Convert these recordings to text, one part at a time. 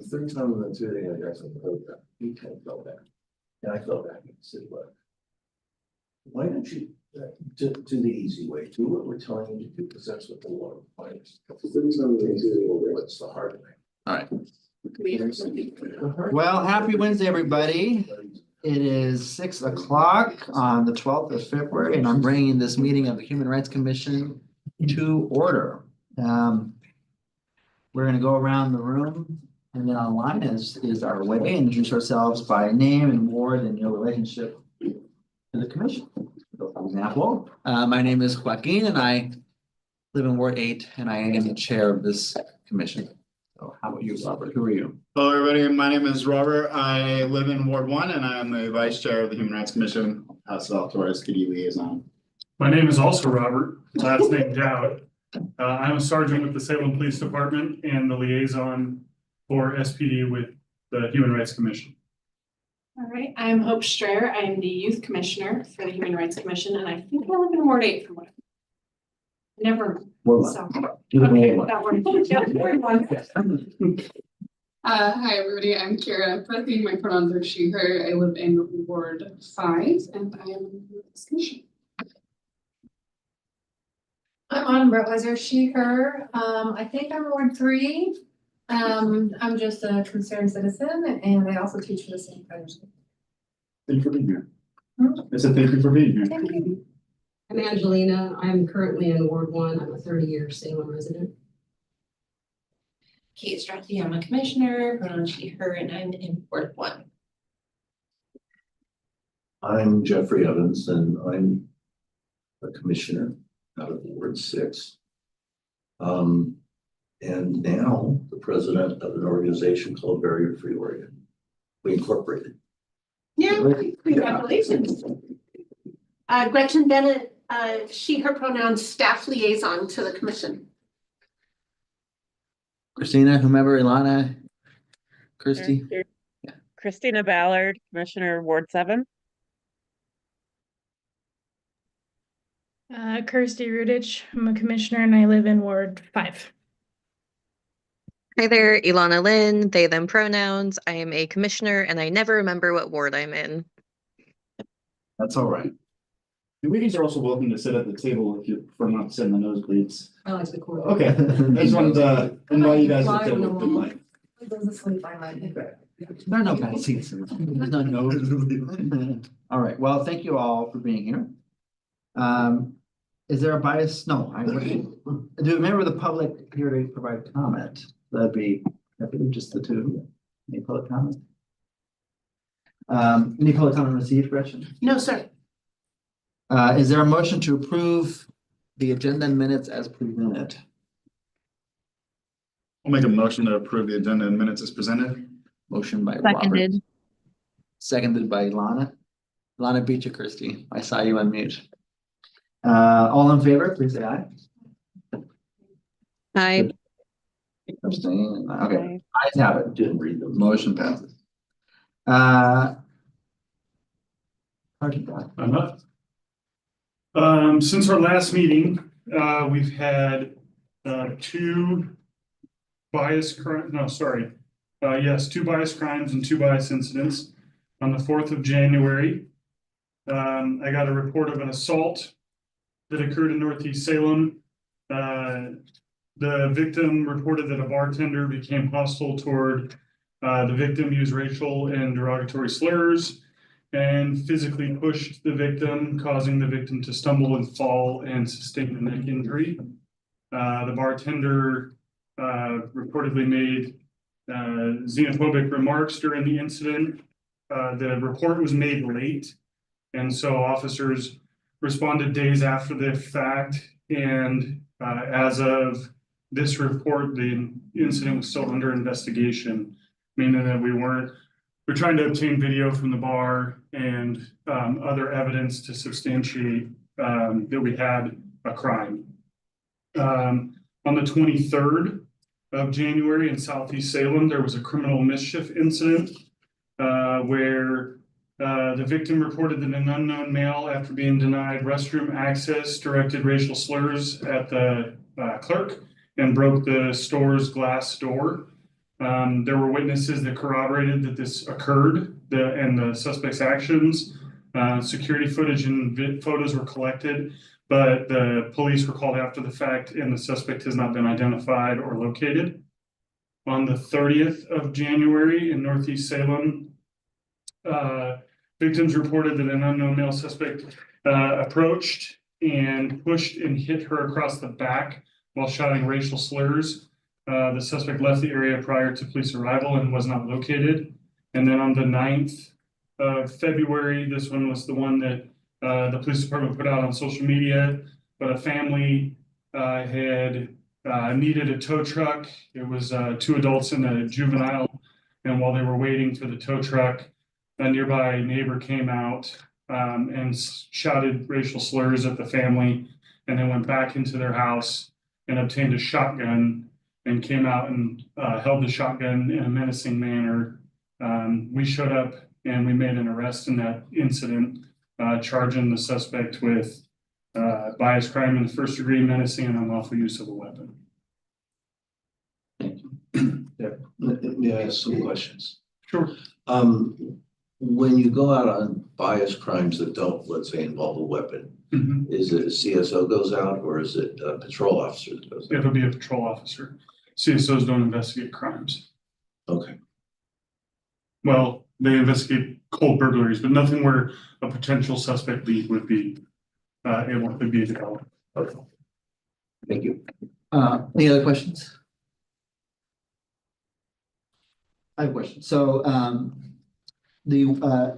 third time in the two days, I got some program. He kind of fell back. And I fell back and said, "What? Why don't you do the easy way? Do what we're telling you to do, because that's what the law requires. What's the hard way?" All right. Well, happy Wednesday, everybody. It is 6 o'clock on the 12th of February, and I'm bringing this meeting of the Human Rights Commission to order. We're going to go around the room and then online is our way, and introduce ourselves by name and ward and your relationship to the commission. So, for example, my name is Joaquin and I live in Ward 8 and I am the chair of this commission. So how about you, Robert? Who are you? Hello, everybody. My name is Robert. I live in Ward 1 and I am the vice chair of the Human Rights Commission, House of Torres PD liaison. My name is also Robert, last name Dowd. I'm a sergeant with the Salem Police Department and the liaison for SPD with the Human Rights Commission. All right, I'm Hope Strayer. I am the youth commissioner for the Human Rights Commission, and I think I live in Ward 8 from what I never. Ward So, 1. You live in okay, Ward 1. that one. Yeah, Ward 1. Hi, everybody. I'm Kira Preti. My pronouns are she, her. I live in Ward 5 and I am in this commission. I'm Autumn Brotweiser, she, her. I think I'm Ward 3. I'm just a concerned citizen and I also teach for the same primary school. Thank you for being here. I said thank you for being here. Thank you. I'm Angelina. I'm currently in Ward 1. I'm a 30-year Salem resident. Kate Strachey, I'm a commissioner, pronoun she, her, and I'm in Ward 1. I'm Jeffrey Evans and I'm a commissioner out of Ward 6. And now the president of an organization called Barrier Free Oregon. We incorporated. Yeah, congratulations. Gretchen Bennett, she, her pronouns, staff liaison to the commission. Christina, whomever, Ilana, Christy. Christina Ballard, Commissioner, Ward 7. Kirsty Rudich, I'm a commissioner and I live in Ward 5. Hi there, Ilana Lynn, they, them pronouns. I am a commissioner and I never remember what ward I'm in. That's all right. The ladies are also welcome to sit at the table if you prefer not to sit in the nosebleeds. I like the court. Okay, I just wanted to invite you guys to the table. Good night. It doesn't sleep by my There are no bad seats. There's no no's. All right, well, thank you all for being here. Is there a bias? No, I wouldn't. Do a member of the public here to provide comment? That'd be, I believe, just the two. Any public comment? Any public comment received, Gretchen? No, sir. Is there a motion to approve the agenda and minutes as presented? I'll make a motion to approve the agenda and minutes as presented. Motion by Robert. Seconded. Seconded by Ilana. Ilana beat you, Christy. I saw you unmute. All in favor, please say aye. Aye. Abstain. Okay, ayes have it. Didn't read the motion passes. I'm up. Since our last meeting, we've had two bias crimes and 2 bias incidents. On the 4th of January, I got a report of an assault that occurred in Northeast Salem. The victim reported that a bartender became hostile toward the victim, used racial and derogatory slurs, and physically pushed the victim, causing the victim to stumble and fall and sustain a neck injury. The bartender reportedly made xenophobic remarks during the incident. The report was made late, and so officers responded days after the fact, and as of this report, the incident was still under investigation, meaning that we're trying to obtain video from the bar and other evidence to substantiate that we had a crime. On the 23rd of January in Southeast Salem, there was a criminal mischief incident where the victim reported that an unknown male, after being denied restroom access, directed racial slurs at the clerk and broke the store's glass door. There were witnesses that corroborated that this occurred, and the suspect's actions. Security footage and photos were collected, but the police were called after the fact and the suspect has not been identified or located. On the 30th of January in Northeast Salem, victims reported that an unknown male suspect approached and pushed and hit her across the back while shouting racial slurs. The suspect left the area prior to police arrival and was not located. And then on the 9th of February, this one was the one that the police department put out on social media, but a family had needed a tow truck. It was 2 adults and a juvenile. And while they were waiting for the tow truck, a nearby neighbor came out and shouted racial slurs at the family, and then went back into their house and obtained a shotgun and came out and held the shotgun in a menacing manner. We showed up and we made an arrest in that incident, charging the suspect with bias crime in the 1st degree, menacing and unlawful use of a weapon. May I ask some questions? Sure. When you go out on bias crimes that don't, let's say, involve a weapon, is it a CSO goes out or is it a patrol officer that goes out? It'll be a patrol officer. CSOs don't investigate crimes. Okay. Well, they investigate cold burglaries, but nothing where a potential suspect lead would be able to be developed. Okay. Thank you. Any other questions? I have a question. So the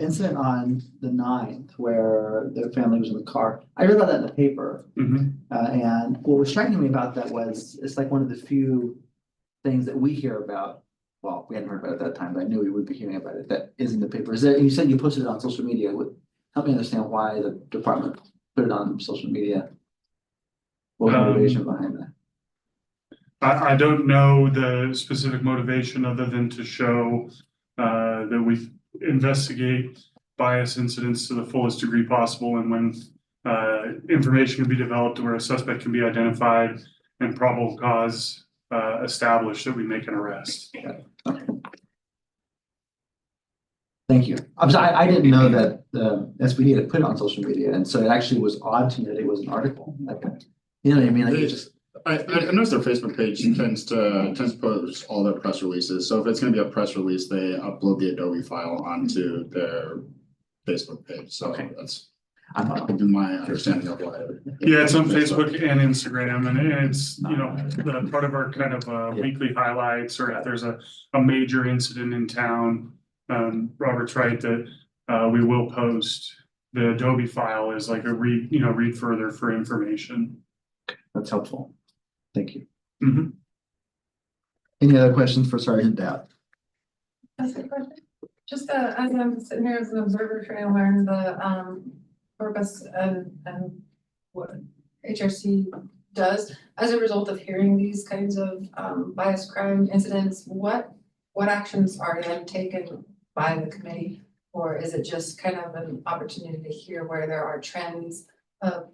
incident on the 9th where the family was in the car, I read about that in the paper. And what was striking me about that was it's like one of the few things that we hear about. Well, we hadn't heard about it at that time, but I knew we would be hearing about it. That is in the paper. Is there, you said you posted it on social media. Help me understand why the department put it on social media. What was the motivation behind that? I don't know the specific motivation other than to show that we investigate bias incidents to the fullest degree possible, and when information can be developed where a suspect can be identified and probable cause established, that we make an arrest. Okay. Thank you. I'm sorry, I didn't know that the SPD had put it on social media, and so it actually was odd to me that it was an article. Like, you know what I mean? Like it just. I noticed their Facebook page tends to post all their press releases. So if it's going to be a press release, they upload the Adobe file onto their Facebook page. So that's my understanding of why. Yeah, it's on Facebook and Instagram, and it's, you know, the part of our kind of weekly highlights, or if there's a major incident in town. Robert's right that we will post the Adobe file as like a read further for information. That's helpful. Thank you. Mm-hmm. Any other questions for Sergeant Dowd? That's a question. Just as I'm sitting here as an observer trying to learn the purpose and what HRC does, as a result of hearing these kinds of bias crime incidents, what actions are then taken by the committee? Or is it just kind of an opportunity to hear where there are trends of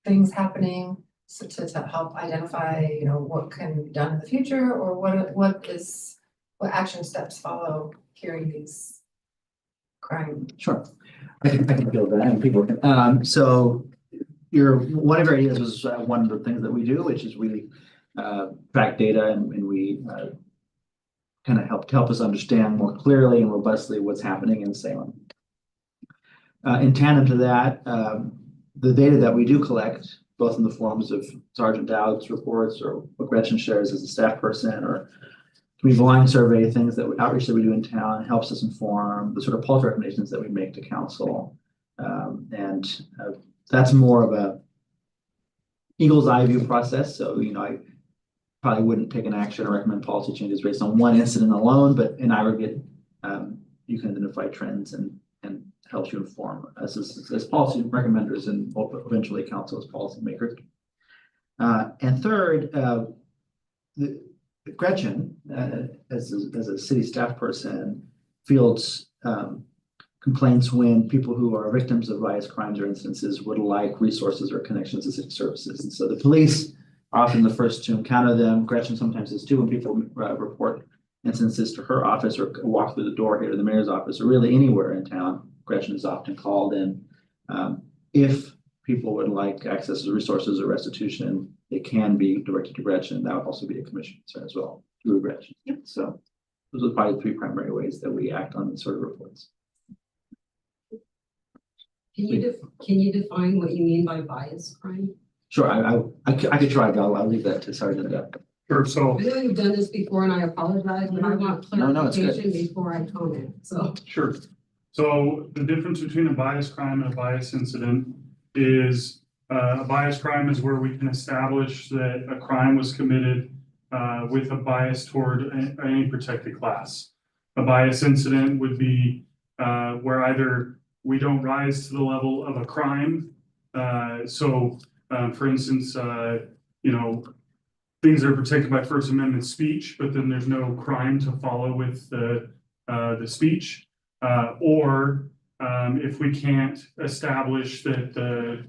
things happening, so to help identify, you know, what can be done in the future, or what action steps follow hearing these crime? Sure, I can feel that, and people can. So one of your ideas was one of the things that we do, which is we track data and we kind of help us understand more clearly and robustly what's happening in Salem. In tandem to that, the data that we do collect, both in the forms of Sergeant Dowd's reports or what Gretchen shares as a staff person, or community blind survey, things that outreach that we do in town, helps us inform the sort of policy recommendations that we make to council. That's more of a eagle's eye view process. So, you know, I probably wouldn't take an action or recommend policy changes based on one incident alone, but in aggregate, you can identify trends and helps you inform us as policy recommenders and eventually council as policymakers. And third, Gretchen, as a city staff person, fields complaints when people who are victims of bias crimes or instances would like resources or connections to city services. And so the police often the first to encounter them. Gretchen sometimes is too when people report instances to her office or walk through the door here to the mayor's office or really anywhere in town. Gretchen is often called in. If people would like access to resources or restitution, it can be directed to Gretchen. That would also be a commission concern as well through Gretchen. So those are probably the three primary ways that we act on these sort of reports. Can you define what you mean by bias crime? Sure, I could try, but I'll leave that to Sergeant Duff. Sure, so, I know you've done this before and I apologize, but I want No, it's good. clarification before I comment, so. sure. So the difference between a bias crime and a bias incident is, a bias crime is where we can establish that a crime was committed with a bias toward any protected class. A bias incident would be where either we don't rise to the level of a crime. For instance, you know, things that are protected by First Amendment speech, but then there's no crime to follow with the speech. Or if we can't establish that the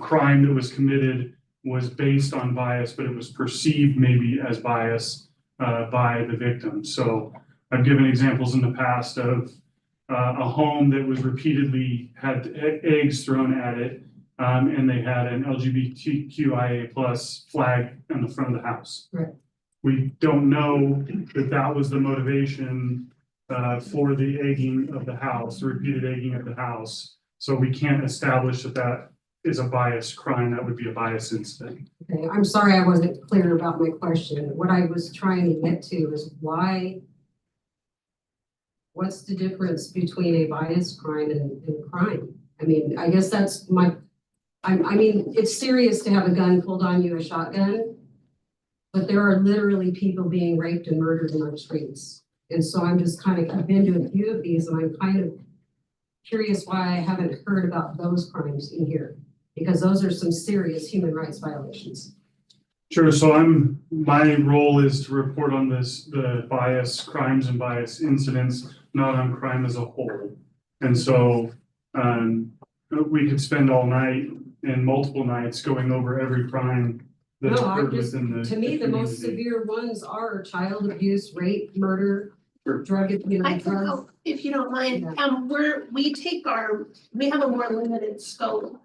crime that was committed was based on bias, but it was perceived maybe as bias by the victim. So I've given examples in the past of a home that was repeatedly had eggs thrown at it, and they had an LGBTQIA plus flag on the front of the house. Right. We don't know that that was the motivation for the egging of the house, the repeated egging of the house. So we can't establish that that is a bias crime. That would be a bias incident. Okay, I'm sorry I wasn't clear about my question. What I was trying to get to is what's the difference between a bias crime and crime? I mean, I guess that's I mean, it's serious to have a gun pulled on you, a shotgun, but there are literally people being raped and murdered in our streets. And so I'm just I've been to a few of these and I'm kind of curious why I haven't heard about those crimes in here, because those are some serious human rights violations. Sure. So my role is to report on the bias crimes and bias incidents, not on crime as a whole. And so we could spend all night and multiple nights going over every crime that occurred within the. To me, the most severe ones are child abuse, rape, murder, drug abuse. I can help if you don't mind. We have a more limited scope.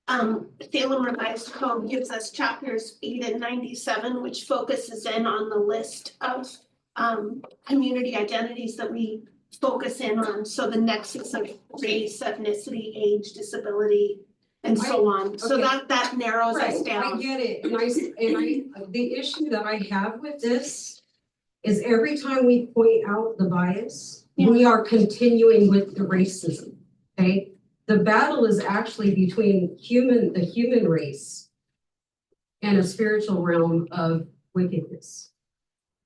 Salem Revised Code gives us chapters 8 and 97, which focuses in on the list of community identities that we focus in on. So the nexus of race, ethnicity, age, disability, and so on. So that narrows us down. I get it. And the issue that I have with this is every time we point out the bias, we are continuing with the racism. Okay. The battle is actually between the human race and a spiritual realm of wickedness.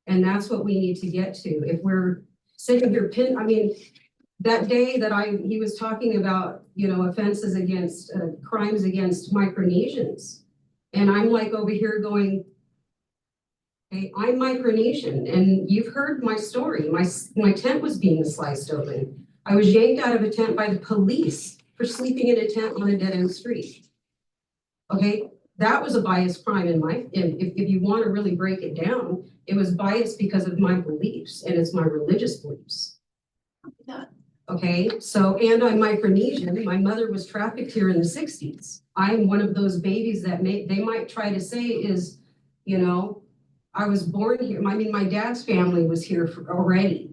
And that's what we need to get to. If we're sitting here that day that he was talking about, you know, offenses against crimes against Micronesians. And I'm like over here going, hey, I'm Micronesian and you've heard my story. My tent was being sliced open. I was yanked out of a tent by the police for sleeping in a tent on a dead end street. Okay, that was a bias crime if you want to really break it down, it was biased because of my beliefs and it's my religious beliefs. Okay, so, and I'm Micronesian. My mother was trafficked here in the 60s. I'm one of those babies that they might try to say is, you know, I was born here. My dad's family was here already.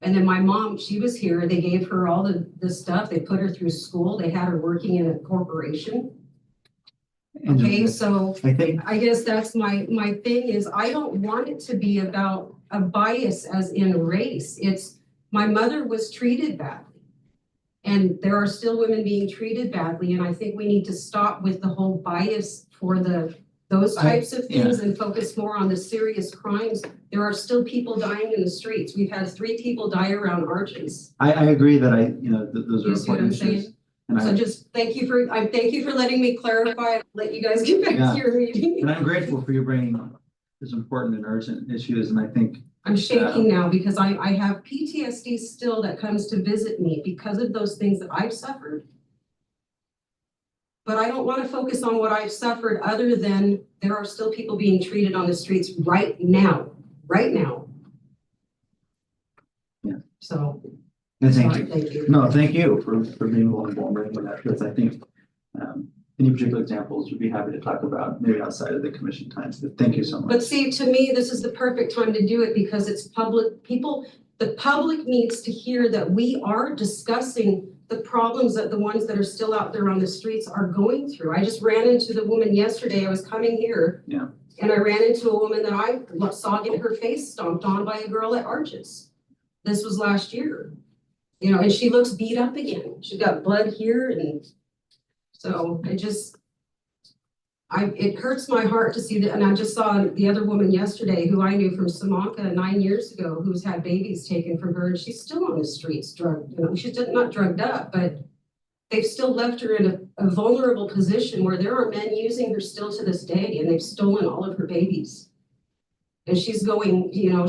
And then my mom, she was here. They gave her all the stuff. They put her through school. They had her working in a corporation. Okay, so I guess that's my thing is I don't want it to be about a bias as in race. It's my mother was treated badly. And there are still women being treated badly. And I think we need to stop with the whole bias for those types of things and focus more on the serious crimes. There are still people dying in the streets. We've had 3 people die around arches. I agree that those are You see what I'm important issues. saying? So just thank you for letting me clarify. I'll let you guys get back to your meeting. And I'm grateful for you bringing this important and urgent issues. And I think I'm shaking now because I have PTSD still that comes to visit me because of those things that I've suffered. But I don't want to focus on what I've suffered other than there are still people being treated on the streets right now. Yeah. So. And thank sorry, you. Thank you. No, thank you for being vulnerable and bringing that, because I think any particular examples we'd be happy to talk about, maybe outside of the commission times, but thank you so much. But see, to me, this is the perfect time to do it because it's public, the public needs to hear that we are discussing the problems that the ones that are still out there on the streets are going through. I just ran into the woman yesterday, I was coming here. Yeah. And I ran into a woman that I saw get her face stomped on by a girl at Arches. This was last year. You know, and she looks beat up again. She got blood here and so it hurts my heart to see that. And I just saw the other woman yesterday who I knew from Samanka 9 years ago, who's had babies taken from her and she's still on the streets drugged. You know, she's not drugged up, but they've still left her in a vulnerable position where there are men using her still to this day and they've stolen all of her babies. And she's going, you know,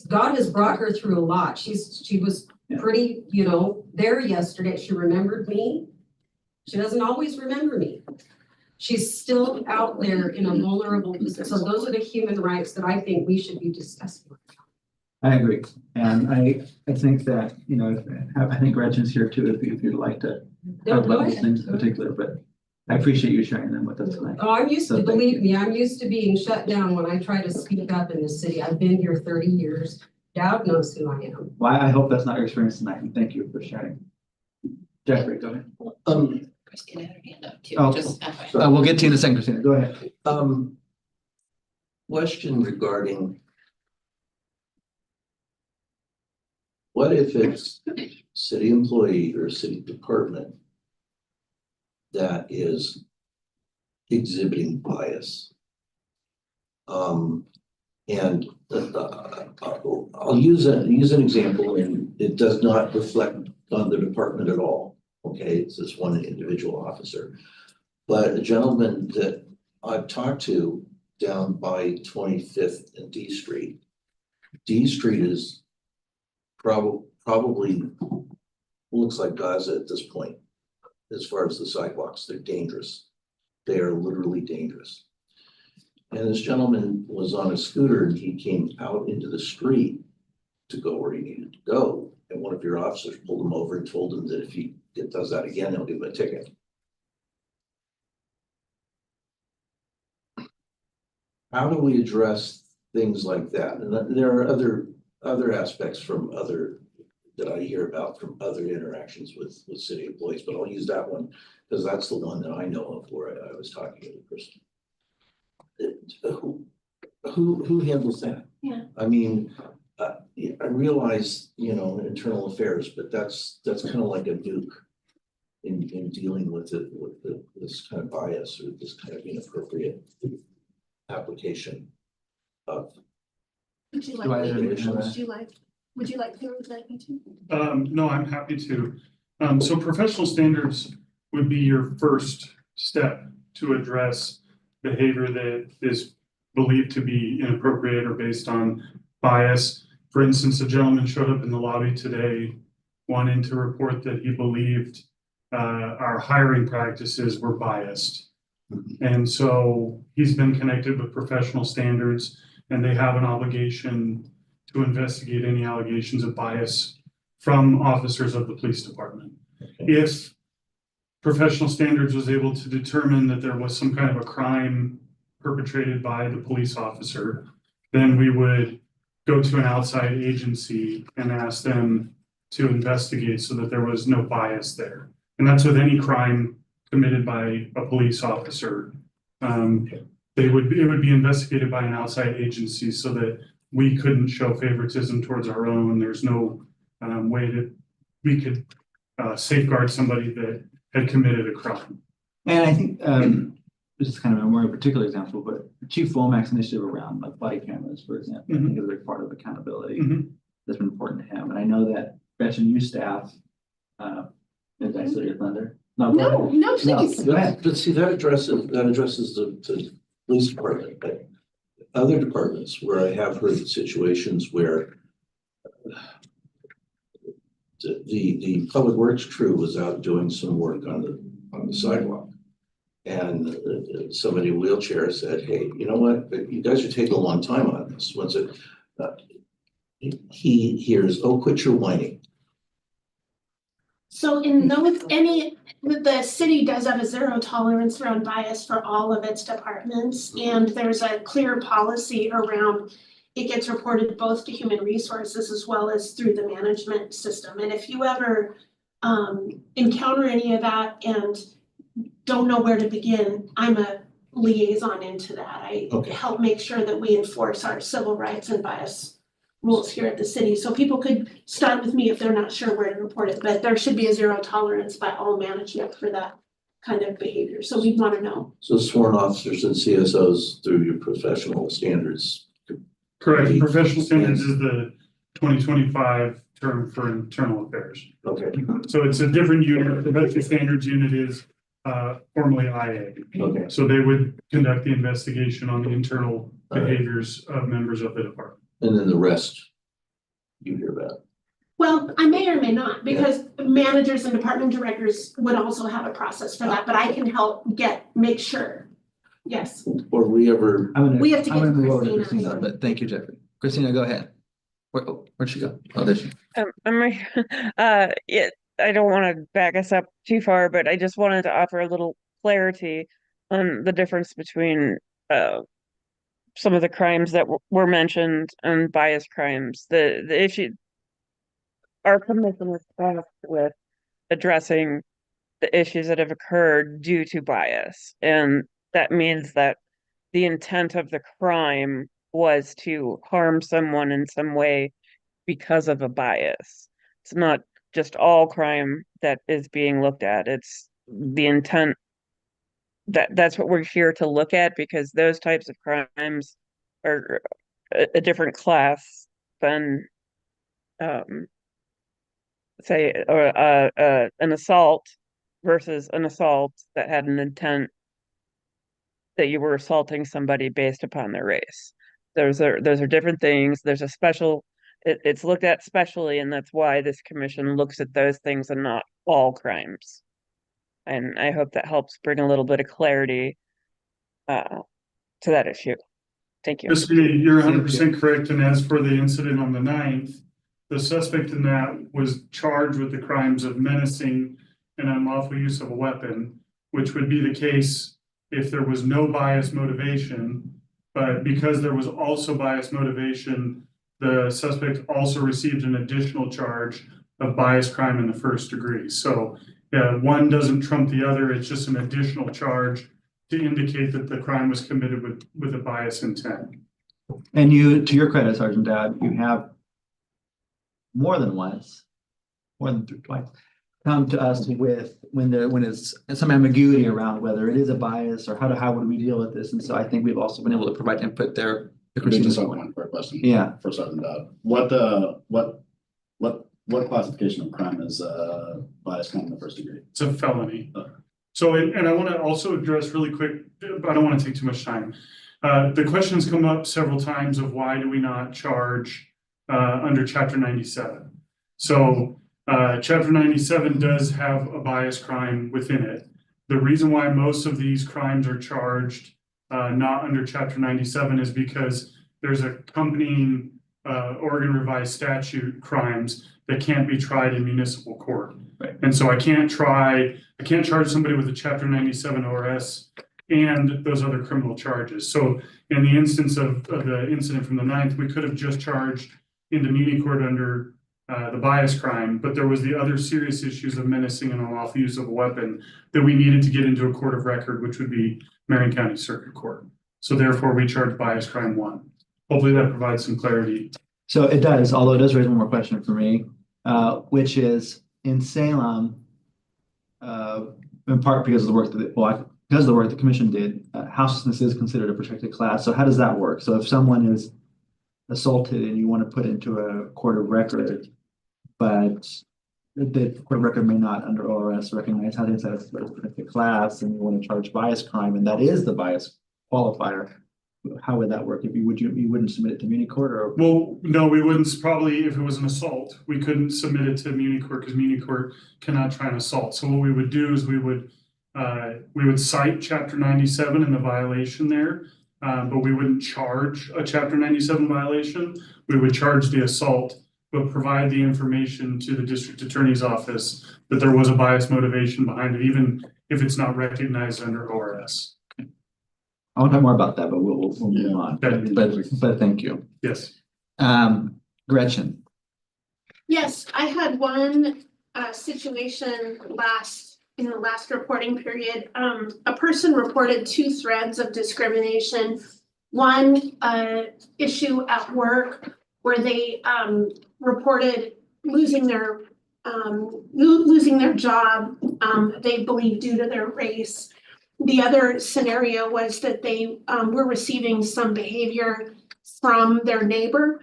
God has brought her through a lot. She was pretty, you know, there yesterday. She remembered me. She doesn't always remember me. She's still out there in a vulnerable position. So those are the human rights that I think we should be discussing. I agree. And I think that, you know, I think Gretchen's here too, if you'd like to talk about these things in particular, but I appreciate you sharing them with us tonight. Oh, I'm used to, believe me, I'm used to being shut down when I try to speak up in this city. I've been here 30 years. Dowd knows who I am. Well, I hope that's not your experience tonight, and thank you for sharing. Jeffrey, go ahead. Christina had her hand up too. Oh, Just we'll get to you in a second, Christina. Go ahead. Question regarding what if it's city employee or city department that is exhibiting bias? And I'll use an example, and it does not reflect on the department at all. Okay, it's this one individual officer, but a gentleman that I've talked to down by 25th and D Street. D Street is probably looks like Gaza at this point. As far as the sidewalks, they're dangerous. They are literally dangerous. And this gentleman was on a scooter and he came out into the street to go where he needed to go. And one of your officers pulled him over and told him that if he does that again, they'll give him a ticket. How do we address things like that? And there are other aspects from that I hear about from other interactions with city employees, but I'll use that one because that's the one that I know of where I was talking to the person. Who handles that? Yeah. I mean, I realize, you know, internal affairs, but that's kind of like a nuke in dealing with this kind of bias or this kind of inappropriate application of. Would you Do I like have me any to, questions? would you like me to? No, I'm happy to. So professional standards would be your first step to address behavior that is believed to be inappropriate or based on bias. For instance, a gentleman showed up in the lobby today wanting to report that he believed our hiring practices were biased. And so he's been connected with professional standards and they have an obligation to investigate any allegations of bias from officers of the police department. If professional standards was able to determine that there was some kind of a crime perpetrated by the police officer, then we would go to an outside agency and ask them to investigate so that there was no bias there. And that's with any crime committed by a police officer. It would be investigated by an outside agency so that we couldn't show favoritism towards our own. There's no way that we could safeguard somebody that had committed a crime. And I think this is kind of a more particular example, but Chief Womack's initiative around like body cameras, for example, I think is a big part of accountability that's been important to him. And I know that Gretchen, you staff, did I steal your thunder? No, please. Go ahead. But see, that addresses the police department, but other departments where I have heard situations where the public works crew was out doing some work on the sidewalk. And somebody in a wheelchair said, hey, you know what, you guys are taking a long time on this. Once it, he hears, oh, quit your whining. So in those, the city does have a zero tolerance around bias for all of its departments. And there's a clear policy around, it gets reported both to human resources as well as through the management system. And if you ever encounter any of that and don't know where to begin, I'm a liaison into that. I help make sure that we enforce our civil rights and bias rules here at the city. So people could start with me if they're not sure where to report it, but there should be a zero tolerance by all management for that kind of behavior. So we'd want to know. So sworn officers and CSOs through your professional standards. Correct. Professional standards is the 2025 term for internal affairs. Okay. So it's a different unit. The professional standards unit is formerly IA. Okay. So they would conduct the investigation on the internal behaviors of members of the department. And then the rest you hear about. Well, I may or may not, because managers and department directors would also have a process for that, but I can help make sure. Yes. Or we ever. We have to get to move over to Christina. Christina, but thank you, Jeffrey. Christina, go ahead. Where'd she go? Oh, there she. I'm right. Yeah, I don't want to back us up too far, but I just wanted to offer a little clarity on the difference between some of the crimes that were mentioned and bias crimes. The issue, our commission is tasked with addressing the issues that have occurred due to bias, and that means that the intent of the crime was to harm someone in some way because of a bias. It's not just all crime that is being looked at. It's the intent. That's what we're here to look at, because those types of crimes are a different class than say an assault versus an assault that had an intent that you were assaulting somebody based upon their race. Those are different things. There's a special, it's looked at specially, and that's why this commission looks at those things and not all crimes. And I hope that helps bring a little bit of clarity to that issue. Thank you. Christina, you're 100% correct. And as for the incident on the 9th, the suspect in that was charged with the crimes of menacing and unlawful use of a weapon, which would be the case if there was no bias motivation. But because there was also bias motivation, the suspect also received an additional charge of bias crime in the first degree. So one doesn't trump the other. It's just an additional charge to indicate that the crime was committed with a bias intent. And you, to your credit, Sergeant Dowd, you have more than once, twice, come to us with when it's some ambiguity around whether it is a bias or how would we deal with this. And so I think we've also been able to provide input there. Just one quick question. Yeah. For Sergeant Dowd. What classification of crime is bias crime in the first degree? It's a felony. So, and I want to also address really quick, but I don't want to take too much time. The questions come up several times of why do we not charge under Chapter 97? So Chapter 97 does have a bias crime within it. The reason why most of these crimes are charged not under Chapter 97 is because there's accompanying Oregon Revised Statute crimes that can't be tried in municipal court. Right. And so I can't charge somebody with a Chapter 97 ORS and those other criminal charges. So in the instance of the incident from the 9th, we could have just charged into muni court under the bias crime, but there was the other serious issues of menacing and unlawful use of a weapon that we needed to get into a court of record, which would be Marion County Circuit Court. So therefore we charge bias crime 1. Hopefully that provides some clarity. So it does, although it does raise one more question for me, which is in Salem, in part because of the work the commission did, houselessness is considered a protected class. So how does that work? So if someone is assaulted and you want to put into a court of record, but the court of record may not under ORS recognize how they set a protected class, and you want to charge bias crime, and that is the bias qualifier, how would that work? If you wouldn't submit it to muni court, or? Well, no, we wouldn't. Probably if it was an assault, we couldn't submit it to muni court because muni court cannot try an assault. So what we would do is we would We would cite chapter 97 and the violation there, but we wouldn't charge a chapter 97 violation. We would charge the assault, but provide the information to the district attorney's office that there was a bias motivation behind it, even if it's not recognized under ORS. I want to talk more about that, but we'll move on. Okay. But thank you. Yes. Gretchen. Yes, I had one situation in the last reporting period. A person reported 2 threads of discrimination. One issue at work where they reported losing their job, they believe due to their race. The other scenario was that they were receiving some behavior from their neighbor,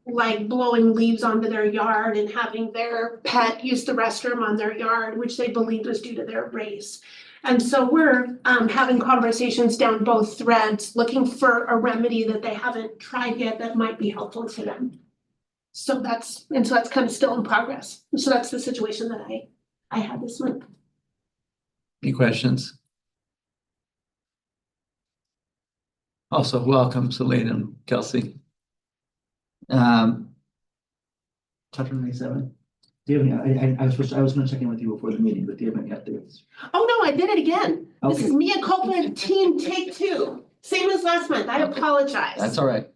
like blowing leaves onto their yard and having their pet use the restroom on their yard, which they believed was due to their race. And so we're having conversations down both threads, looking for a remedy that they haven't tried yet that might be helpful to them. So that's kind of still in progress. So that's the situation that I had this month. Any questions? Also, welcome, Selena and Kelsey. Chapter 97. Do you have any, I was gonna check in with you before the meeting, but do you have any updates? Oh, no, I did it again. This Okay. is mea culpa team take 2. Same as last month. I apologize. That's all right.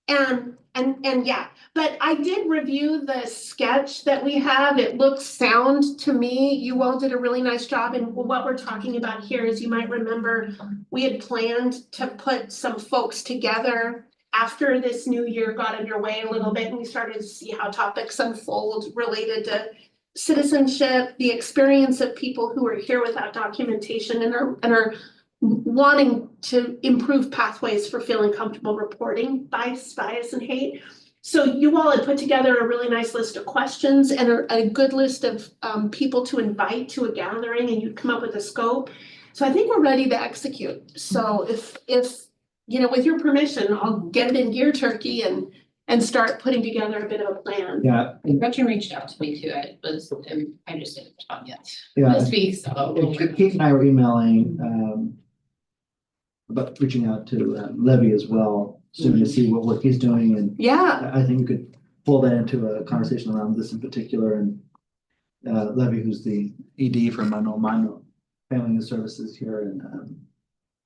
And yeah, but I did review the sketch that we have. It looks sound to me. You all did a really nice job. And what we're talking about here is, you might remember, we had planned to put some folks together after this new year got underway a little bit, and we started to see how topics unfold related to citizenship, the experience of people who are here without documentation and are wanting to improve pathways for feeling comfortable reporting bias and hate. So you all had put together a really nice list of questions and a good list of people to invite to a gathering, and you'd come up with a scope. So I think we're ready to execute. So if with your permission, I'll get it in gear turkey and start putting together a bit of a plan. Yeah. Gretchen reached out to me too. I just didn't respond yet Yeah. this week, so. Kate and I were emailing about reaching out to Levy as well, soon to see what work he's doing, and Yeah, I think we could pull that into a conversation around this in particular. And Levy, who's the ED for Mano Family and Services here, and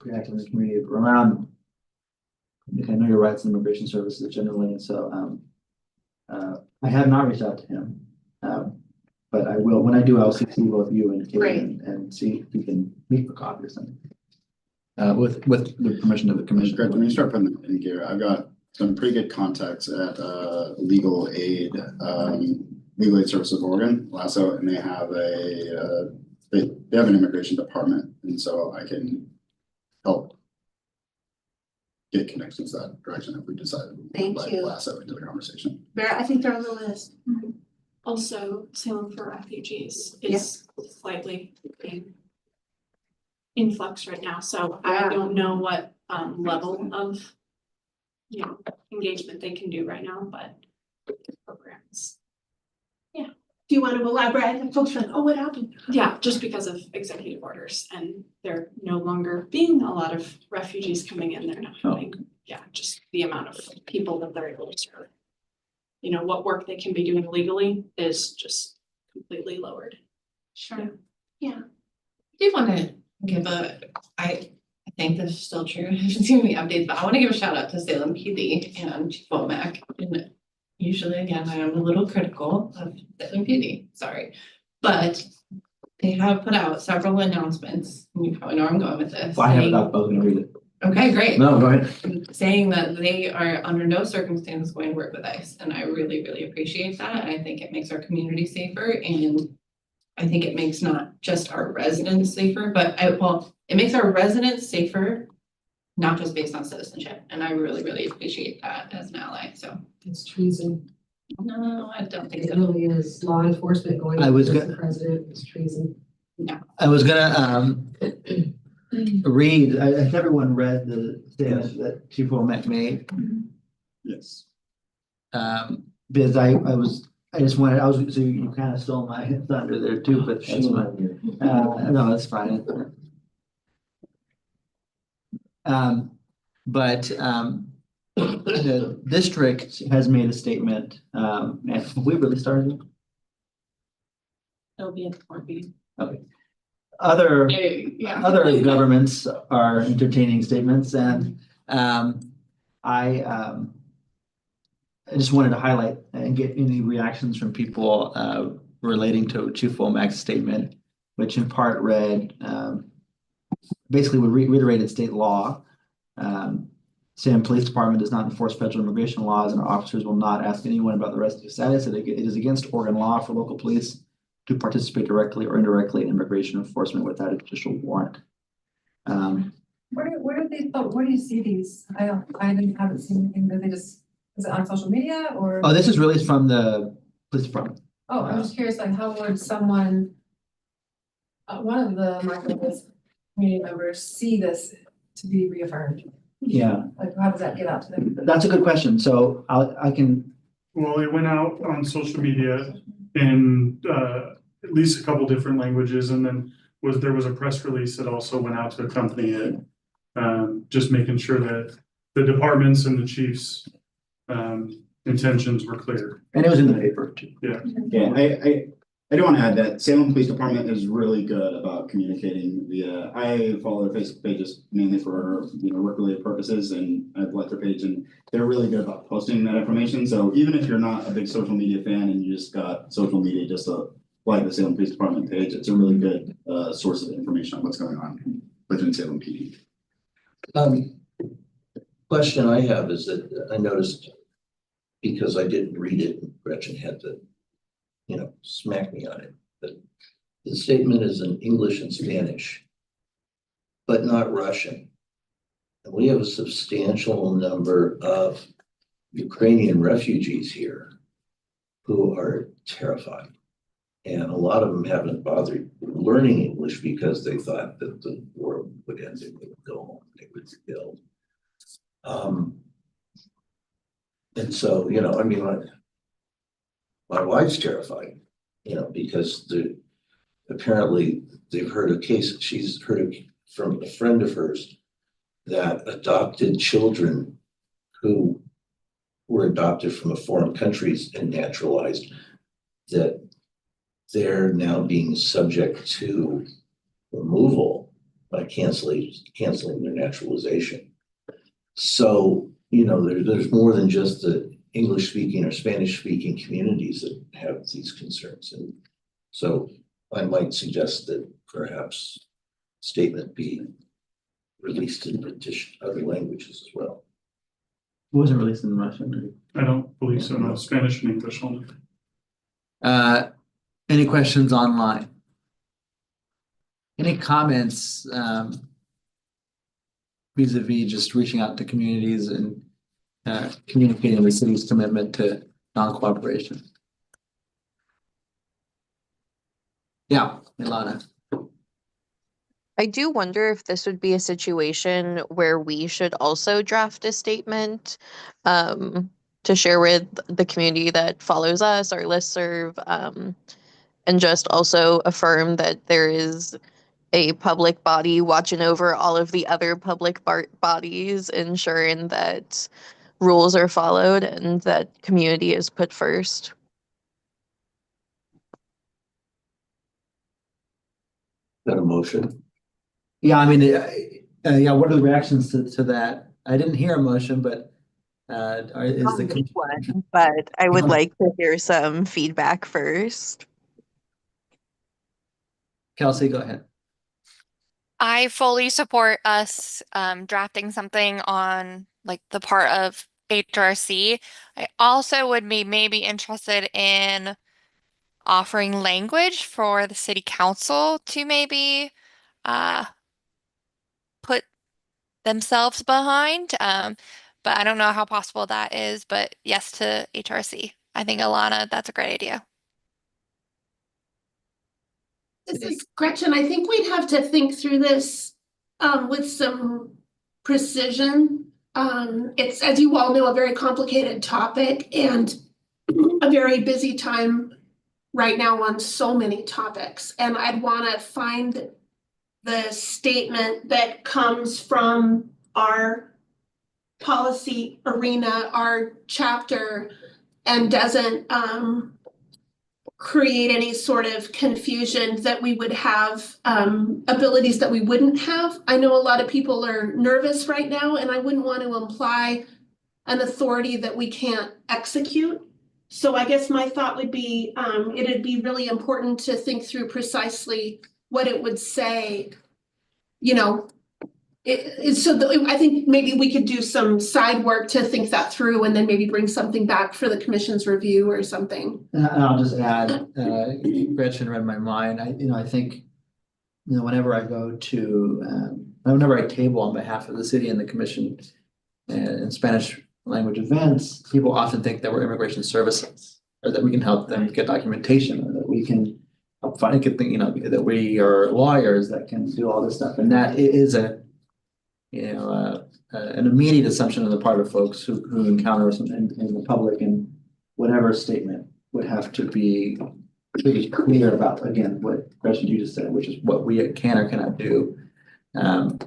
pretty active in the community around, I know your rights and immigration services generally, and so I have not reached out to him, but I will. When I do, I'll see both you and Kate Great. and see if we can meet for coffee or something. With the permission of the commission. Great, when you start putting it in gear, I've got some pretty good contacts at Legal Aid Services of Oregon, LASSO, and they have they have an immigration department, and so I can help get connections that direction if we decide to Thank invite you. LASSO into the conversation. I think they're on the list. Also, Salem for Refugees is slightly in influx right now, so I don't know what level of engagement they can do right now, but programs. Do you want to elaborate? And folks are like, oh, what happened? Yeah, just because of executive orders, and there no longer being a lot of refugees coming in, they're not having, just the amount of people that they're able to serve. What work they can be doing legally is just completely lowered. Sure. I do want to give I think this is still true. I haven't seen any updates, but I want to give a shout out to Salem PD and Chief Womack. And usually, again, I am a little critical of Salem PD, sorry, but they have put out several announcements. And you probably know where I'm going with this. Well, I have it up, I was gonna read it. Okay, great. No, go ahead. Saying that they are under no circumstances going to work with ICE. And I really, really appreciate that. I think it makes our community safer, and I think it makes not just our residents safer, but it makes our residents safer, not just based on citizenship. And I really, really appreciate that as an ally. So It's treason. no, I don't think It so. really is. Law enforcement going I was against gonna- the president is treason. I was gonna read, I think everyone read the statement that Chief Womack made. Yes. Because I I just wanted, so you kind of stole my thunder there too, but that's Shame fine. on you. No, that's fine. The district has made a statement, and have we really started? It'll be at the board meeting. Okay. Other Yeah. governments are entertaining statements and I just wanted to highlight and get any reactions from people relating to Chief Womack's statement, which in part read basically would reiterated state law. Salem Police Department does not enforce federal immigration laws, and our officers will not ask anyone about the resident status. It is against Oregon law for local police to participate directly or indirectly in immigration enforcement without a judicial warrant. Where do these, where do you see these? I haven't seen anything, do they just, is it on social media or? Oh, this is released from the police department. Oh, I'm just curious, like, how would someone, one of the marketplace community members see this to be reaffirmed? Yeah, Like, how does that get out to them? that's a good question. So I can, Well, it went out on social media in at least a couple different languages, and then there was a press release that also went out to accompany it. Just making sure that the departments and the chiefs intentions were clear. and it was in the paper too. Yeah, I do want to add that Salem Police Department is really good about communicating via, I follow their Facebook pages mainly for, work-related purposes, and I've liked their page, and they're really good about posting that information. So even if you're not a big social media fan and you just got social media just to like the Salem Police Department page, it's a really good source of information on what's going on within Salem PD. Question I have is that I noticed, because I didn't read it, Gretchen had to, smack me on it, but the statement is in English and Spanish, but not Russian. And we have a substantial number of Ukrainian refugees here who are terrified. And a lot of them haven't bothered learning English because they thought that the war would end and they would go home, they would be killed. And so, my wife's terrified, because apparently they've heard a case, she's heard from a friend of hers that adopted children who were adopted from foreign countries and naturalized, that they're now being subject to removal by canceling their naturalization. So, there's more than just the English speaking or Spanish speaking communities that have these concerns. And so I might suggest that perhaps statement be released in other languages as well. It wasn't released in Russian. I don't believe so, no, Spanish and English only. Any questions online? Any comments vis-a-vis just reaching out to communities and communicating the city's commitment to non-cooperation? Yeah, Ilana. I do wonder if this would be a situation where we should also draft a statement to share with the community that follows us, our listserv, and just also affirm that there is a public body watching over all of the other public bodies, ensuring that rules are followed and that community is put first. That a motion? Yeah, I mean, yeah, what are the reactions to that? I didn't hear a motion, but is I'll the make one, but I would like to hear some feedback first. Kelsey, go ahead. I fully support us drafting something on like the part of HRC. I also would be maybe interested in offering language for the city council to maybe put themselves behind. But I don't know how possible that is, but yes to HRC. I think Ilana, that's a great idea. This is Gretchen. I think we'd have to think through this with some precision. It's, as you all know, a very complicated topic, and a very busy time right now on so many topics, and I'd wanna find the statement that comes from our policy arena, our chapter, and doesn't create any sort of confusion that we would have abilities that we wouldn't have. I know a lot of people are nervous right now, and I wouldn't want to imply an authority that we can't execute. So I guess my thought would be, it'd be really important to think through precisely what it would say. You know, I think maybe we could do some side work to think that through and then maybe bring something back for the commission's review or something. And I'll just add, Gretchen read my mind. I think, whenever I go to, whenever I table on behalf of the city and the commission in Spanish language events, people often think that we're immigration services, or that we can help them get documentation, or that we can help find, that we are lawyers that can do all this stuff. And that is an immediate assumption on the part of folks who encounter us in the public, and whatever statement would have to be pretty clear about, again, what Gretchen you just said, which is what we can or cannot do. And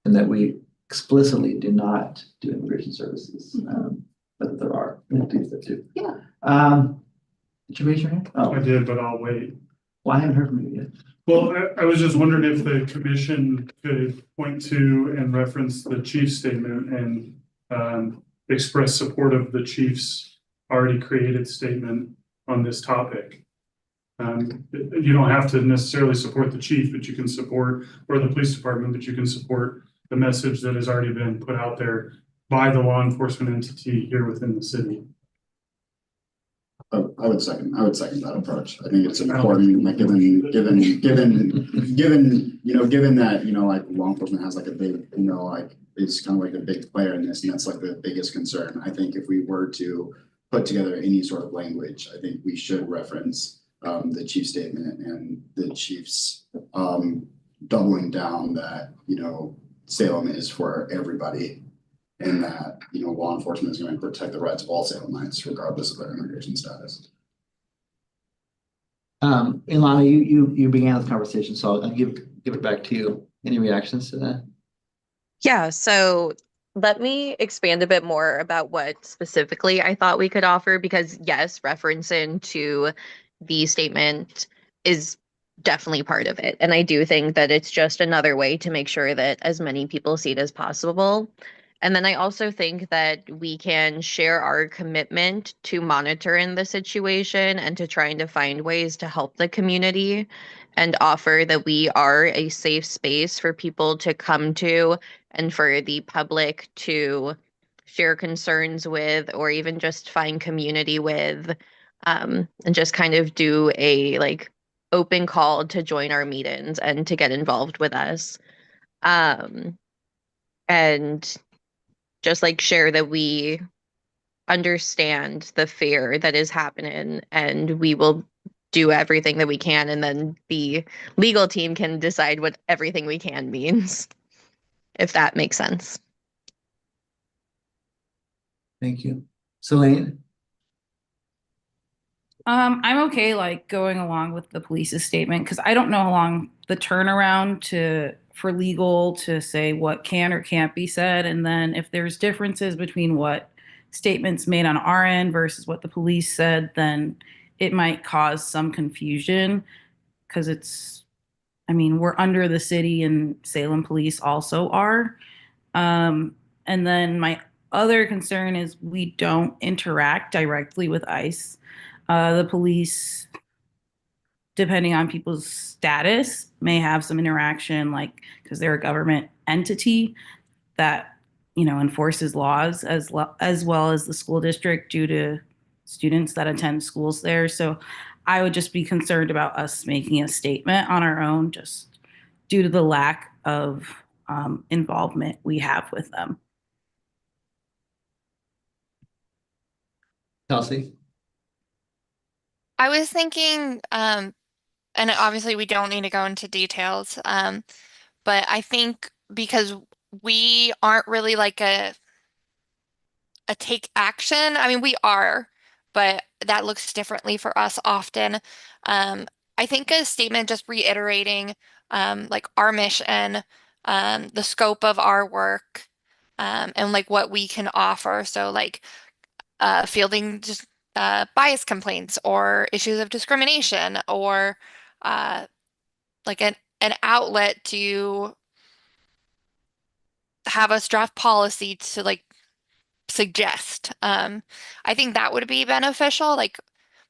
that we explicitly do not do immigration services, but there are entities that do. Yeah. Did you raise your hand? Oh, I did, but I'll wait. well, I haven't heard from you yet. Well, I was just wondering if the commission could point to and reference the chief's statement and express support of the chief's already created statement on this topic. You don't have to necessarily support the chief, but you can support, or the police department, but you can support the message that has already been put out there by the law enforcement entity here within the city. I would second that approach. I think it's important, like given that, like law enforcement has like a big, it's kind of like a big player in this, and that's like the biggest concern. I think if we were to put together any sort of language, I think we should reference the chief's statement and the chief's doubling down that, Salem is for everybody, and that, law enforcement is going to protect the rights of all Salemites, regardless of their immigration status. Ilana, you began this conversation, so I'll give it back to you. Any reactions to that? Yeah, so let me expand a bit more about what specifically I thought we could offer, because yes, reference into the statement is definitely part of it. And I do think that it's just another way to make sure that as many people see it as possible. And then I also think that we can share our commitment to monitoring the situation and to trying to find ways to help the community, and offer that we are a safe space for people to come to and for the public to share concerns with, or even just find community with, and just kind of do a open call to join our meetings and to get involved with us. And just share that we understand the fear that is happening, and we will do everything that we can, and then the legal team can decide what everything we can means, if that makes sense. Thank you. Celine? I'm okay going along with the police's statement, because I don't know how long the turnaround for legal to say what can or can't be said. And then if there's differences between what statements made on our end versus what the police said, then it might cause some confusion, because we're under the city, and Salem police also are. And then my other concern is we don't interact directly with ICE. The police, depending on people's status, may have some interaction, because they're a government entity that, enforces laws as well as the school district due to students that attend schools there. So I would just be concerned about us making a statement on our own, just due to the lack of involvement we have with them. Kelsey? I was thinking, and obviously we don't need to go into details, but I think because we aren't really a take action. We are, but that looks differently for us often. I think a statement just reiterating like our mission, the scope of our work, and like what we can offer. So like fielding just bias complaints or issues of discrimination or like an outlet to have us draft policy to like suggest. I think that would be beneficial, like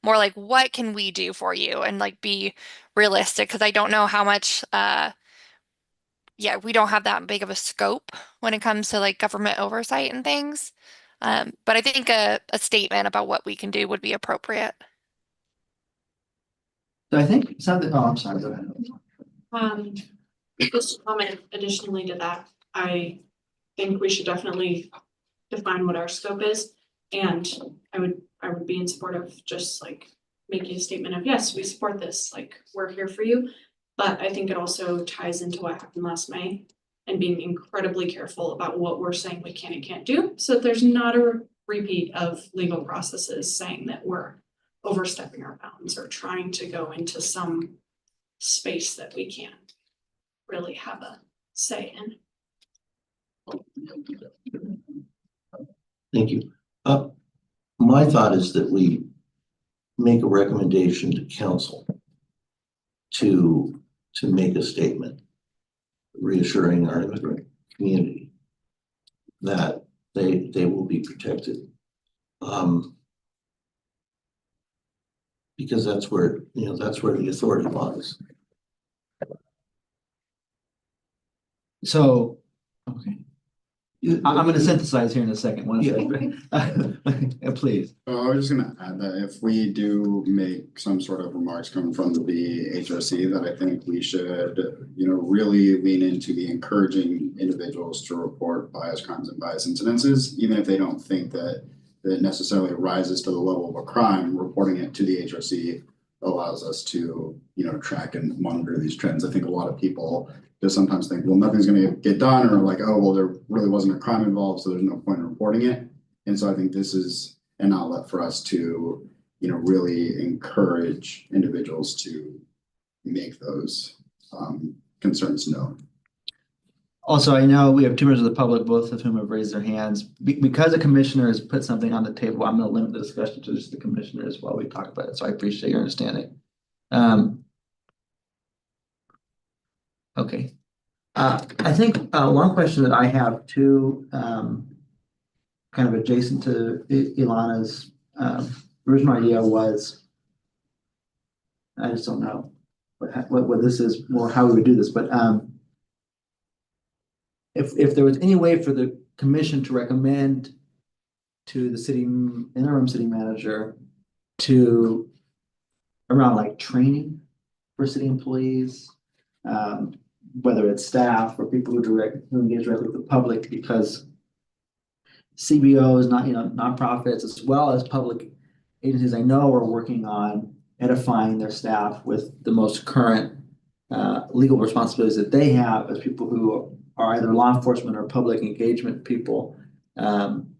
more like what can we do for you and like be realistic because I don't know how much yeah, we don't have that big of a scope when it comes to like government oversight and things. But I think a statement about what we can do would be appropriate. So I think something, oh, I'm sorry, go ahead. Just to comment additionally to that, I think we should definitely define what our scope is. And I would be in support of just like making a statement of, yes, we support this, like we're here for you. But I think it also ties into what happened last May and being incredibly careful about what we're saying we can and can't do. So that there's not a repeat of legal processes saying that we're overstepping our bounds or trying to go into some space that we can't really have a say in. Thank you. My thought is that we make a recommendation to council to make a statement reassuring our immigrant community that they will be protected. Because that's where, that's where the authority lies. So, okay. I'm gonna synthesize here in a second, one second. Please. I was just gonna add that if we do make some sort of remarks coming from the BHRC, that I think we should, really lean into the encouraging individuals to report bias crimes and bias incidences, even if they don't think that it necessarily rises to the level of a crime. Reporting it to the HRC allows us to, track and monitor these trends. I think a lot of people just sometimes think, well, nothing's going to get done, or like, oh, well, there really wasn't a crime involved, so there's no point in reporting it. And so I think this is an outlet for us to, really encourage individuals to make those concerns known. Also, I know we have 2 members of the public, both of whom have raised their hands. Because a commissioner has put something on the table, I'm going to limit the discussion to just the commissioners while we talk about it. So I appreciate your understanding. Okay. I think one question that I have too, kind of adjacent to Ilana's original idea was, I just don't know what this is or how we would do this, but if there was any way for the commission to recommend to the interim city manager to around like training for city employees, whether it's staff or people who engage directly with the public, because CBOs, nonprofits, as well as public agencies, I know are working on edifying their staff with the most current legal responsibilities that they have as people who are either law enforcement or public engagement people, around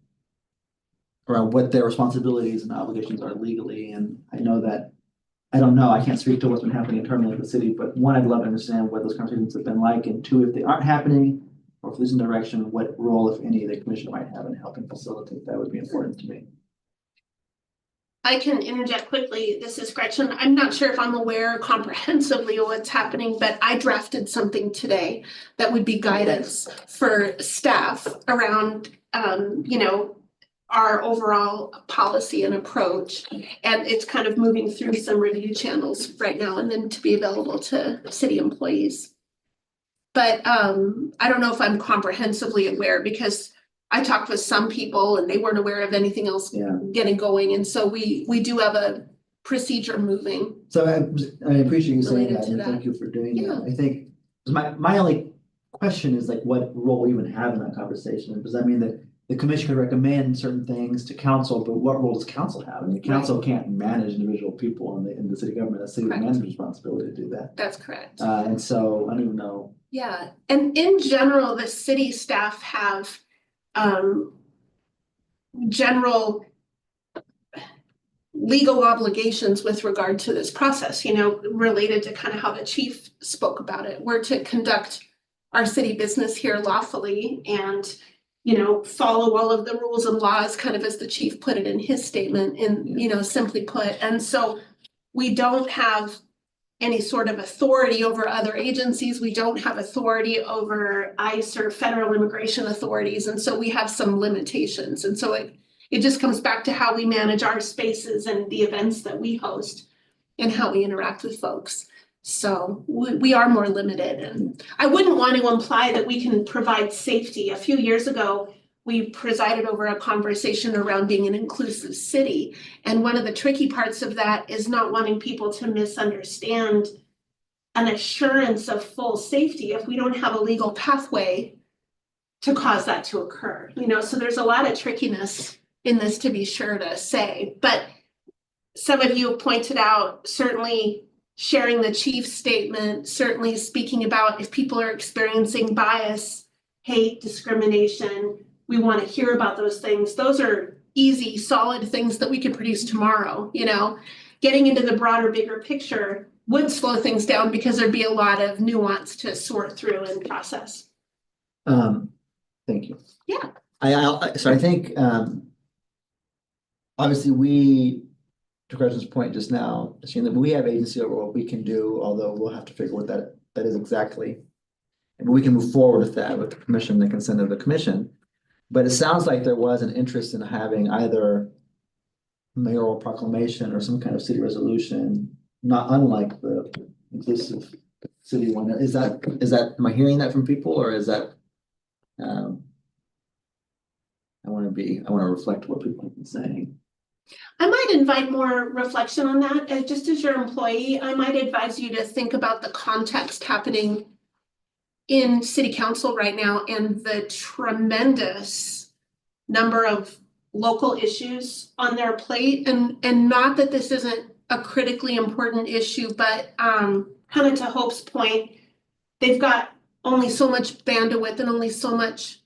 what their responsibilities and obligations are legally. And I know that, I don't know, I can't speak to what's been happening internally in the city, but one, I'd love to understand what those conversations have been like, and 2, if they aren't happening, or if there's a direction, what role, if any, the commission might have in helping facilitate that would be important to me. I can interject quickly. This is Gretchen. I'm not sure if I'm aware comprehensively of what's happening, but I drafted something today that would be guidance for staff around, our overall policy and approach. And it's kind of moving through some review channels right now and then to be available to city employees. But I don't know if I'm comprehensively aware, because I talked with some people and they weren't aware of anything else getting going. And so we do have a procedure moving. So I appreciate you saying that, and thank you for doing that. I think my only question is like, what role we even have in that conversation? Does that mean that the commission could recommend certain things to council, but what role does council have? I mean, council can't manage individual people in the city government. It's city manager's responsibility to do that. That's correct. And so I don't even know. Yeah, and in general, the city staff have general legal obligations with regard to this process, you know, related to kind of how the chief spoke about it. We're to conduct our city business here lawfully and, you know, follow all of the rules and laws, kind of as the chief put it in his statement, and, you know, simply put. And so we don't have any sort of authority over other agencies. We don't have authority over ICE or federal immigration authorities. And so we have some limitations. And so it just comes back to how we manage our spaces and the events that we host and how we interact with folks. So we are more limited, and I wouldn't want to imply that we can provide safety. A few years ago, we presided over a conversation around being an inclusive city. And one of the tricky parts of that is not wanting people to misunderstand an assurance of full safety if we don't have a legal pathway to cause that to occur. You know, so there's a lot of trickiness in this, to be sure to say. But some of you pointed out, certainly sharing the chief's statement, certainly speaking about if people are experiencing bias, hate, discrimination, we want to hear about those things. Those are easy, solid things that we could produce tomorrow. You know, getting into the broader, bigger picture would slow things down because there'd be a lot of nuance to sort through and process. Thank you. Yeah. I think, obviously we, to Gretchen's point just now, assuming that we have agency over what we can do, although we'll have to figure what that is exactly. And we can move forward with that with the commission, the consent of the commission. But it sounds like there was an interest in having either mayoral proclamation or some kind of city resolution, not unlike the inclusive city one. Is that, am I hearing that from people, or is that, I want to reflect what people have been saying. I might invite more reflection on that. Just as your employee, I might advise you to think about the context happening in city council right now and the tremendous number of local issues on their plate. And not that this isn't a critically important issue, but kind of to Hope's point, they've got only so much bandwidth and only so much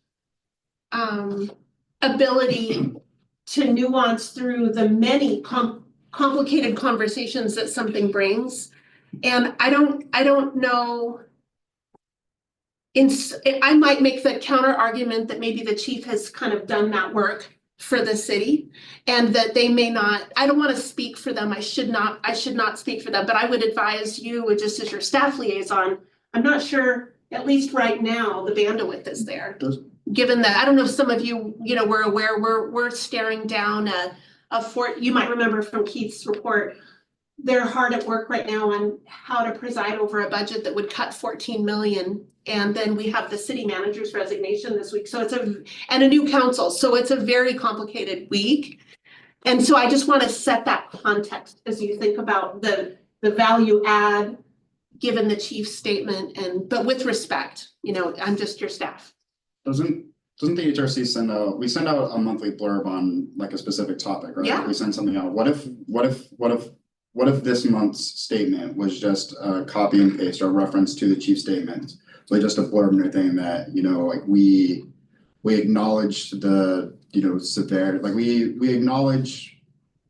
ability to nuance through the many complicated conversations that something brings. And I don't know. I might make the counter argument that maybe the chief has kind of done that work for the city, and that they may not. I don't want to speak for them. I should not speak for them, but I would advise you, just as your staff liaison, I'm not sure, at least right now, the bandwidth is there. Given that, I don't know if some of you, were aware, we're staring down a fort. You might remember from Keith's report, they're hard at work right now on how to preside over a budget that would cut 14 million. And then we have the city manager's resignation this week. So and a new council. So it's a very complicated week. And so I just want to set that context as you think about the value add given the chief's statement, but with respect, I'm just your staff. Doesn't the HRC send out a monthly blurb on like a specific topic, right? Yeah. We send something out. What if this month's statement was just a copy and paste or reference to the chief's statement? So just a blurb and everything that, like we acknowledge the, severity, like we acknowledge,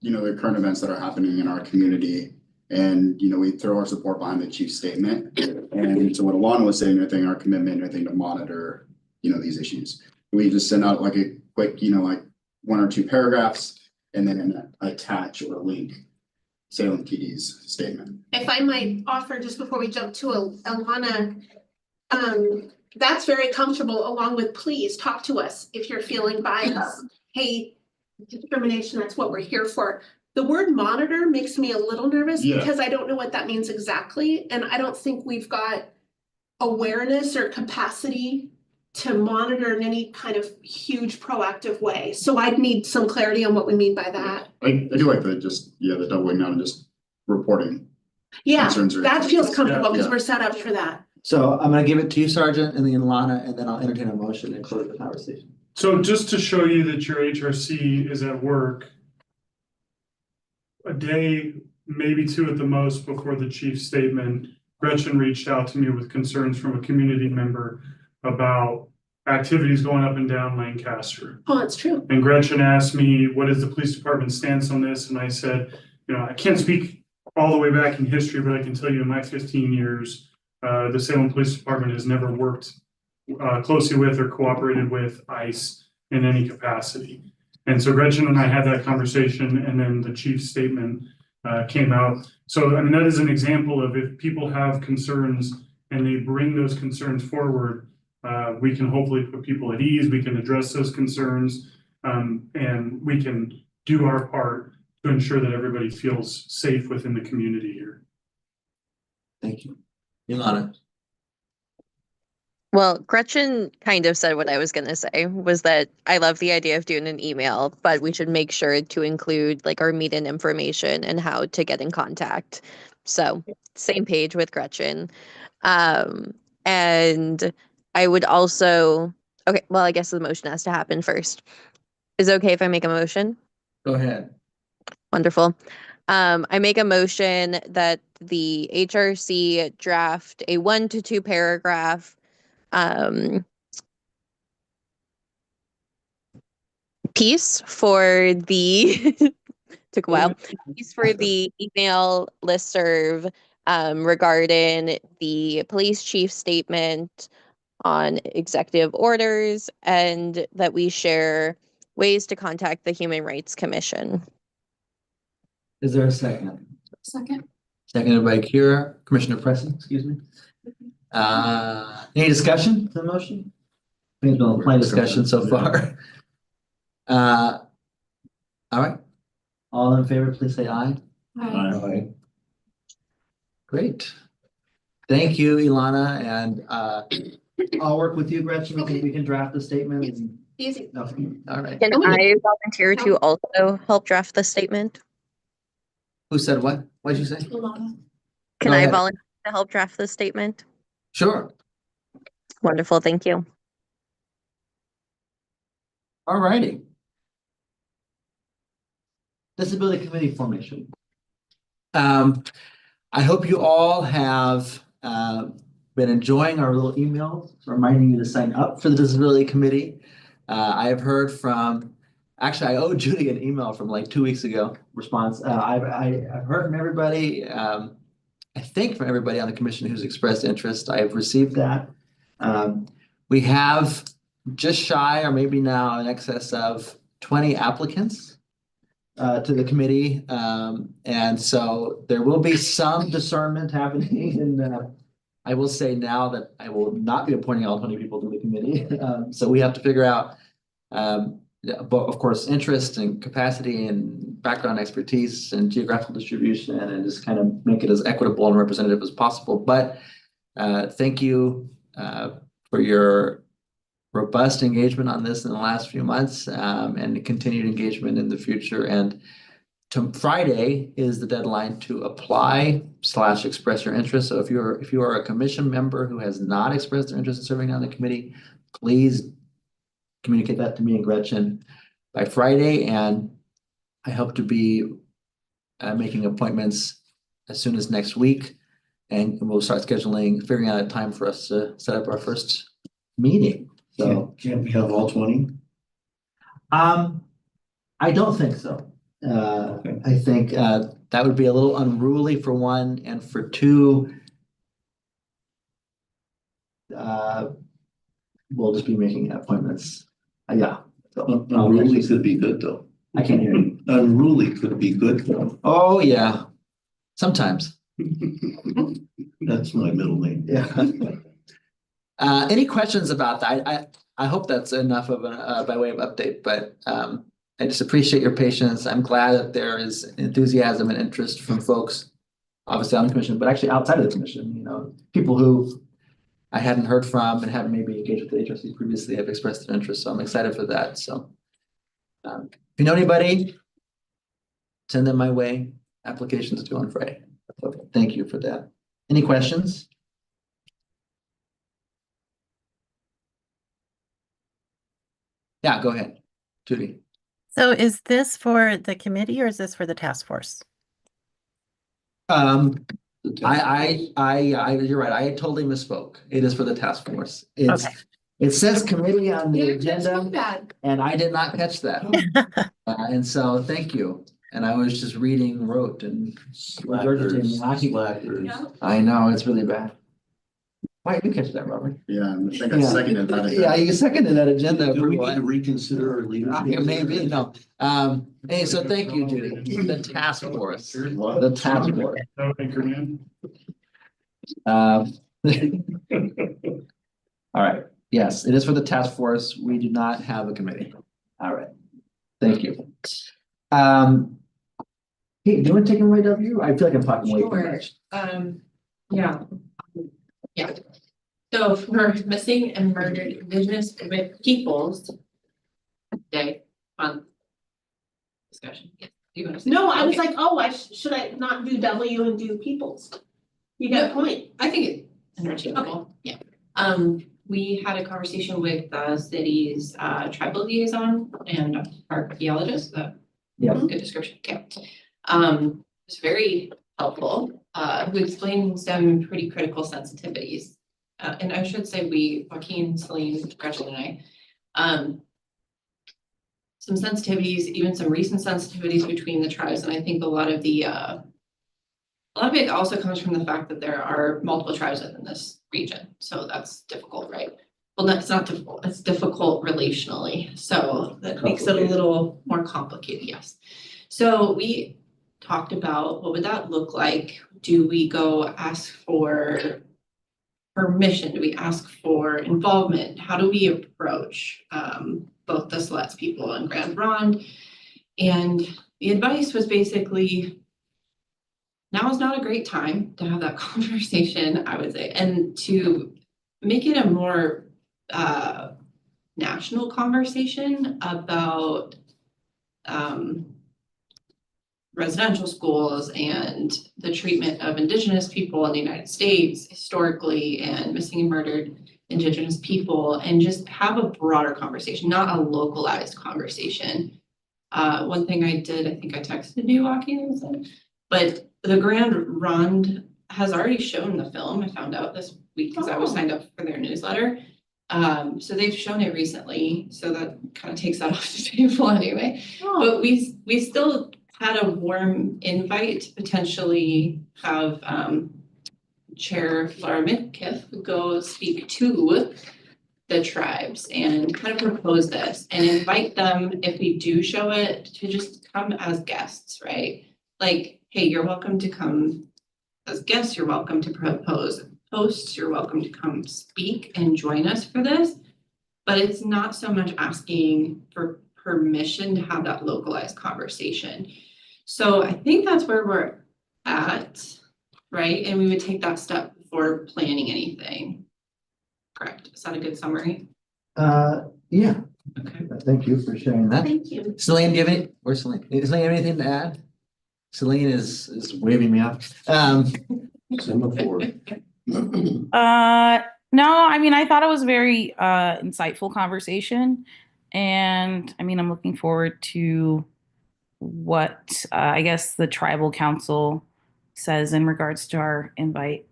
the current events that are happening in our community. And, we throw our support behind the chief's statement. And so what Alana was saying, everything, our commitment, everything to monitor, these issues. We just send out like a quick, like 1 or 2 paragraphs and then attach or link Salem PD's statement. If I might offer, just before we jump to Alana, that's very comfortable, along with please talk to us if you're feeling biased. Hey, discrimination, that's what we're here for. The word monitor makes me a little nervous because I don't know what that means exactly. And I don't think we've got awareness or capacity to monitor in any kind of huge proactive way. So I'd need some clarity on what we mean by that. I do like the doubling down and just reporting. Yeah, that feels comfortable because we're set up for that. So I'm gonna give it to you, Sergeant, and then Alana, and then I'll entertain a motion and close the conversation. So just to show you that your HRC is at work, a day, maybe 2 at the most before the chief's statement, Gretchen reached out to me with concerns from a community member about activities going up and down Lancaster. Oh, it's true. And Gretchen asked me, what is the police department's stance on this? And I said, I can't speak all the way back in history, but I can tell you in my 15 years, the Salem Police Department has never worked closely with or cooperated with ICE in any capacity. And so Gretchen and I had that conversation, and then the chief's statement came out. So, I mean, that is an example of if people have concerns and they bring those concerns forward, we can hopefully put people at ease, we can address those concerns, and we can do our part to ensure that everybody feels safe within the community here. Thank you. Ilana. Well, Gretchen kind of said what I was going to say, was that I love the idea of doing an email, but we should make sure to include like our meet-in information and how to get in contact. So same page with Gretchen. And I would also, okay, well, I guess the motion has to happen first. Is it okay if I make a motion? Go ahead. Wonderful. I make a motion that the HRC draft a 1 to 2 paragraph piece for the took a while piece for the email listserv regarding the police chief statement on executive orders, and that we share ways to contact the Human Rights Commission. Is there a second? Second. Seconded by Kira, Commissioner Preston, excuse me. Any discussion to the motion? I think there's been plenty of discussion so far. All right. All in favor, please say aye. Aye. Great. Thank you, Ilana, and I'll work with you, Gretchen. We can draft the statement. and- Easy. No, all right. Can I volunteer to also help draft the statement? Who said what? What did you say? Ilana. Can Go I ahead. volunteer to help draft the statement? Sure. Wonderful, thank you. All righty. Disability Committee formation. I hope you all have been enjoying our little emails reminding you to sign up for the Disability Committee. I have heard from, actually, I owe Judy an email from like 2 weeks ago response. I've heard from everybody, I think from everybody on the commission who's expressed interest. I have received that. We have just shy, or maybe now in excess of 20 applicants to the committee. And so there will be some discernment happening. And I will say now that I will not be appointing all 20 people to the committee. So we have to figure out, but of course, interest and capacity and background expertise and geographical distribution, and just kind of make it as equitable and representative as possible. But thank you for your robust engagement on this in the last few months, and continued engagement in the future. And Friday is the deadline to apply / express your interest. So if you are a commission member who has not expressed their interest in serving on the committee, please communicate that to me and Gretchen by Friday. And I hope to be making appointments as soon as next week, and we'll start figuring out a time for us to set up our first meeting. So Can't we have all 20? I don't think so. I think that would be a little unruly for one, and for two, we'll just be making appointments. Yeah. So, Unruly could be good though. I can't hear you. Unruly could be good though. Oh, yeah. Sometimes. That's my middle name. Yeah. Any questions about that? I hope that's enough of a by way of update, but I just appreciate your patience. I'm glad that there is enthusiasm and interest from folks, obviously on the commission, but actually outside of the commission, people who I hadn't heard from and haven't maybe engaged with the HRC previously have expressed their interest. So I'm excited for that. So if you know anybody, send them my way. Applications due on Friday. Okay, thank you for that. Any questions? Yeah, go ahead, Judy. So is this for the committee or is this for the task force? You're right. I totally misspoke. It is for the task force. It's Okay. It says committee on the Yeah, that's agenda. not bad. And I did not catch that. And so, thank you. And I was just reading rote and regurgitating. Slackers. Yeah. I know, it's really bad. Why did you catch that, Robert? Yeah, I think I Yeah. seconded that. Yeah, you seconded that agenda Do we approval. need to reconsider our leadership? Maybe, no. Hey, so thank you, Judy. The task force, the task force. No, Anchorman. All right, yes, it is for the task force. We do not have a committee. All right, thank you. Hey, do you want to take it away, W? I feel like I'm talking way too Sure. much. Yeah. Yeah. So for missing and murdered Indigenous peoples day month discussion. Yes. Do you want to say? No, I was Okay. like, oh, should I not do W and do peoples? You got a point. I think it's interchangeable, yeah. We had a conversation with the city's tribal liaison and archaeologist, Yeah. good description, okay. It's very helpful, who explained some pretty critical sensitivities. And I should say we, Joaquin, Celine, Gretchen and I, some sensitivities, even some recent sensitivities between the tribes, and I think a lot of it also comes from the fact that there are multiple tribes within this region, so that's difficult, right? Well, that's not difficult, it's difficult relationally, so that makes it a little more complicated, yes. So we talked about what would that look like? Do we go ask for permission? Do we ask for involvement? How do we approach both the Siletz people and Grand Ronde? And the advice was basically, now is not a great time to have that conversation, I would say, and to make it a more national conversation about residential schools and the treatment of Indigenous people in the United States historically and missing and murdered Indigenous people, and just have a broader conversation, not a localized conversation. One thing I did, I think I texted you, Joaquin, but the Grand Ronde has already shown the film. I found out this week because I was signed up for their newsletter. So they've shown it recently, so that kind of takes that off the table anyway. But we still had a warm invite to potentially have Chair Laura Midkiff go speak to the tribes and kind of propose this and invite them, if we do show it, to just come as guests, right? Like, hey, you're welcome to come as guests, you're welcome to propose posts, you're welcome to come speak and join us for this. But it's not so much asking for permission to have that localized conversation. So I think that's where we're at, right? And we would take that step before planning anything. Correct. Is that a good summary? Yeah. Okay. Thank you for sharing that. Thank you. Celine, do you have any, where's Celine? Does Celine have anything to add? Celine is waving me off. Semaphore. No, I mean, I thought it was very insightful conversation. And I mean, I'm looking forward to what I guess the tribal council says in regards to our invite.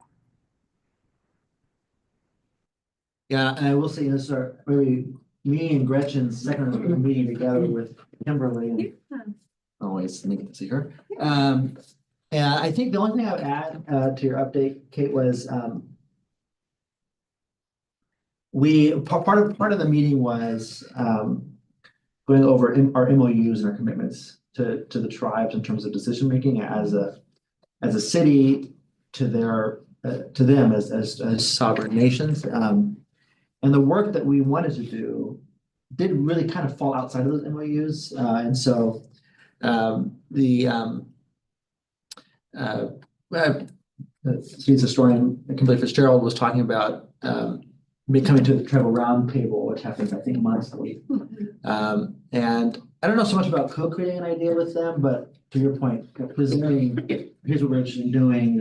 Yeah, and I will say this, maybe me and Gretchen's second meeting together with Kimberly and always neat to see her. And I think the only thing I would add to your update, Kate, was part of the meeting was going over our MOUs and our commitments to the tribes in terms of decision making as a city to them as sovereign nations. And the work that we wanted to do did really kind of fall outside of those MOUs. And so Steve's historian, Kimberly Fitzgerald, was talking about coming to the tribal round table, which happens, I think, monthly. And I don't know so much about co-creating an idea with them, but to your point, presenting, here's what we're interested in doing,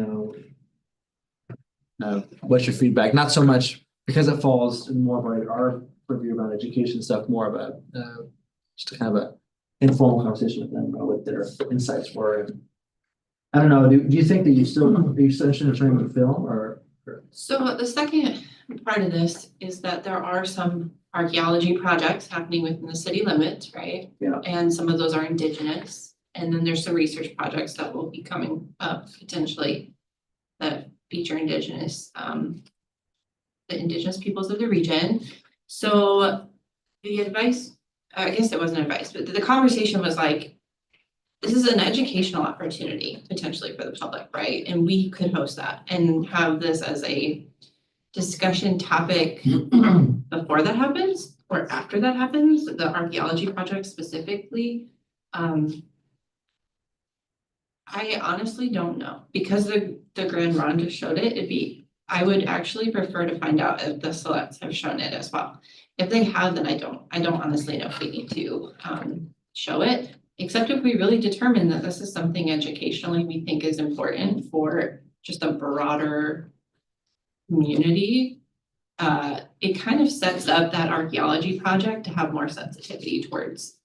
what's your feedback? Not so much because it falls in more of our review around education stuff, more of a just a kind of a informal conversation with them about what their insights were. And I don't know, do you think that are you still interested in showing the film or? So the second part of this is that there are some archaeology projects happening within the city limits, right? Yeah. And some of those are indigenous, and then there's some research projects that will be coming up potentially that feature indigenous, the indigenous peoples of the region. So the advice, I guess it wasn't advice, but the conversation was like, this is an educational opportunity potentially for the public, right? And we could host that and have this as a discussion topic before that happens or after that happens, the archaeology project specifically. I honestly don't know, because the Grand Ronde just showed it, I would actually prefer to find out if the selects have shown it as well. If they have, then I don't honestly know if we need to show it, except if we really determine that this is something educationally we think is important for just a broader community. It kind of sets up that archaeology project to have more sensitivity towards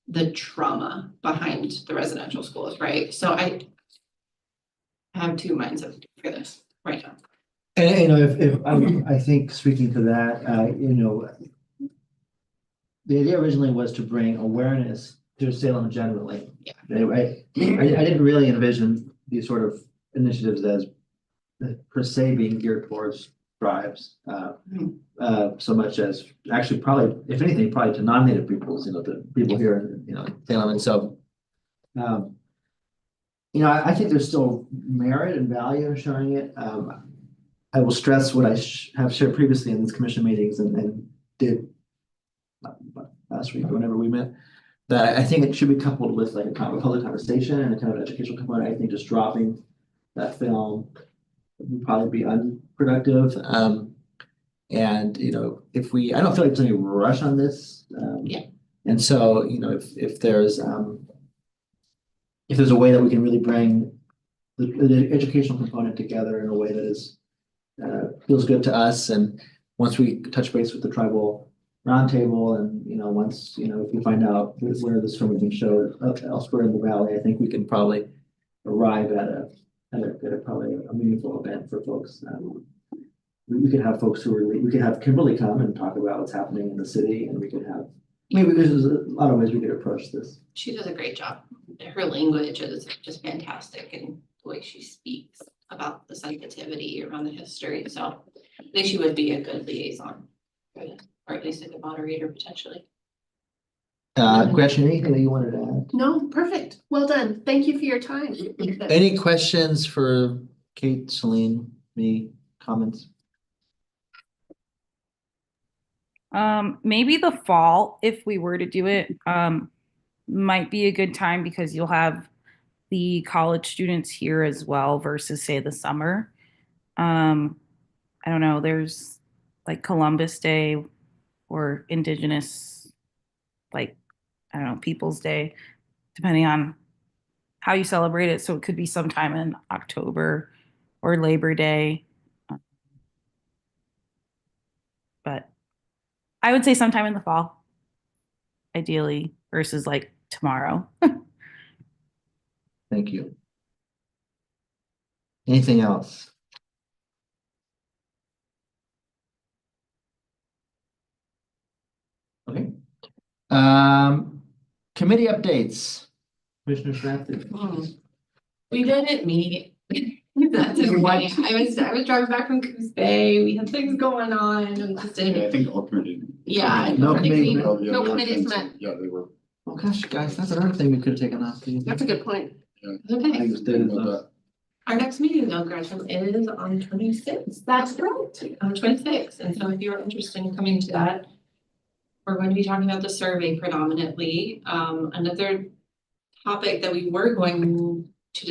the trauma behind the residential schools, right? So I have two minds for this right now. And you know, if I think speaking to that, you know, the idea originally was to bring awareness to Salem generally. Yeah. Anyway, I didn't really envision these sort of initiatives as per se being geared towards tribes, so much as actually probably, if anything, probably to non-native peoples, you know, the people here in, you know, Salem. And so, you know, I think there's still merit and value in showing it. I will stress what I have shared previously in these commission meetings and did last week or whenever we met, that I think it should be coupled with like a kind of a public conversation and a kind of educational component. I think just dropping that film would probably be unproductive. And you know, I don't feel like there's any rush on this. Yeah. And so, you know, if there's a way that we can really bring the educational component together in a way that is feels good to us, and once we touch base with the tribal roundtable, and you know, once you know, if we find out where this film is being showed elsewhere in the valley, I think we can probably arrive at a probably a meaningful event for folks. We could have folks we could have Kimberly come and talk about what's happening in the city, and we could have maybe there's a lot of ways we could approach this. She does a great job. Her language is just fantastic, and the way she speaks about the sensitivity around the history. So I think she would be a good liaison, or at least a good moderator potentially. Gretchen, anything that you wanted to add? No, perfect. Well done. Thank you for your time. Any questions for Kate, Celine, me, comments? Maybe the fall, if we were to do it, might be a good time because you'll have the college students here as well versus say the summer. I don't know, there's like Columbus Day or Indigenous, like, I don't know, People's Day, depending on how you celebrate it. So it could be sometime in October or Labor Day. But I would say sometime in the fall, ideally, versus like tomorrow. Thank you. Anything else? Okay. Committee updates. Commissioner Shafter. We didn't meet. That's okay. I was driving back from Coos Bay. We had things going on and just Yeah, I didn't. think all committee. Yeah. No committee. Oh, yeah, No they were committees canceled. met. Yeah, they were. Oh gosh, guys, that's another thing we could have taken off. That's a good point. Okay. I just did it. Our next meeting though, Gretchen, is on 26th. That's right. On 26th. And so if you're interested in coming to that, we're going to be talking about the survey predominantly. Another topic that we were going to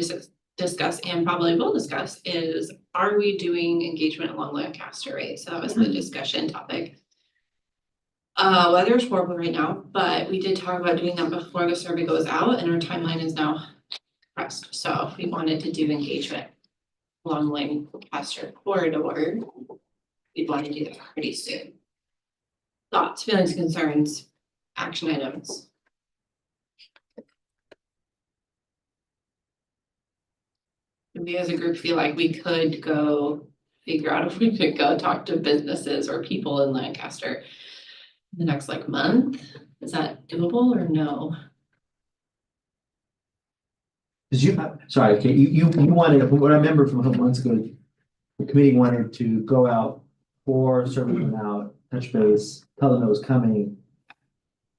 discuss and probably will discuss is, are we doing engagement along Lancaster, right? So that was the discussion topic. Weather is horrible right now, but we did talk about doing that before the survey goes out, and our timeline is now pressed. So we wanted to do engagement along Lancaster corridor. We'd want to do that pretty soon. Thoughts, feelings, concerns, action items. We as a group feel like we could go figure out if we could go talk to businesses or people in Lancaster in the next like month. Is that doable or no? Cause sorry, okay, you wanted, from what I remember from a couple months ago, the committee wanted to go out for survey them out, touch base, tell them it was coming.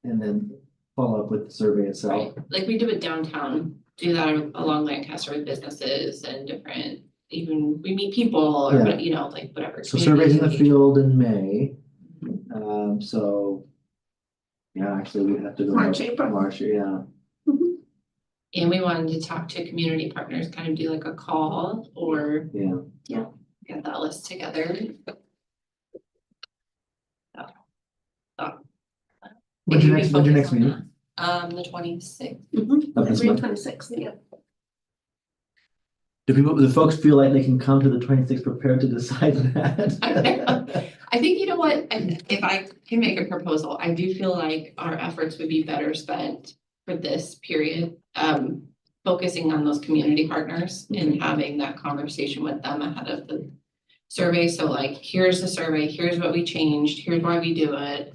And then follow up with the survey itself. Right, like we do it downtown, do that along Lancaster with businesses and different, even we meet people or, Yeah. you know, like whatever. So surveys in the community. field in May. So. Yeah, actually, we'd have to go. March, April. March, yeah. And we wanted to talk to community partners, kind of do like a call or Yeah. get that list together. When's your next meeting? The 26th. Of this month? 26th, yeah. Do the folks feel like they can come to the 26th prepared to decide that? I think, you know what, and if I can make a proposal, I do feel like our efforts would be better spent for this period, focusing on those community partners and having that conversation with them ahead of the survey. So like, here's the survey, here's what we changed, here's why we do it,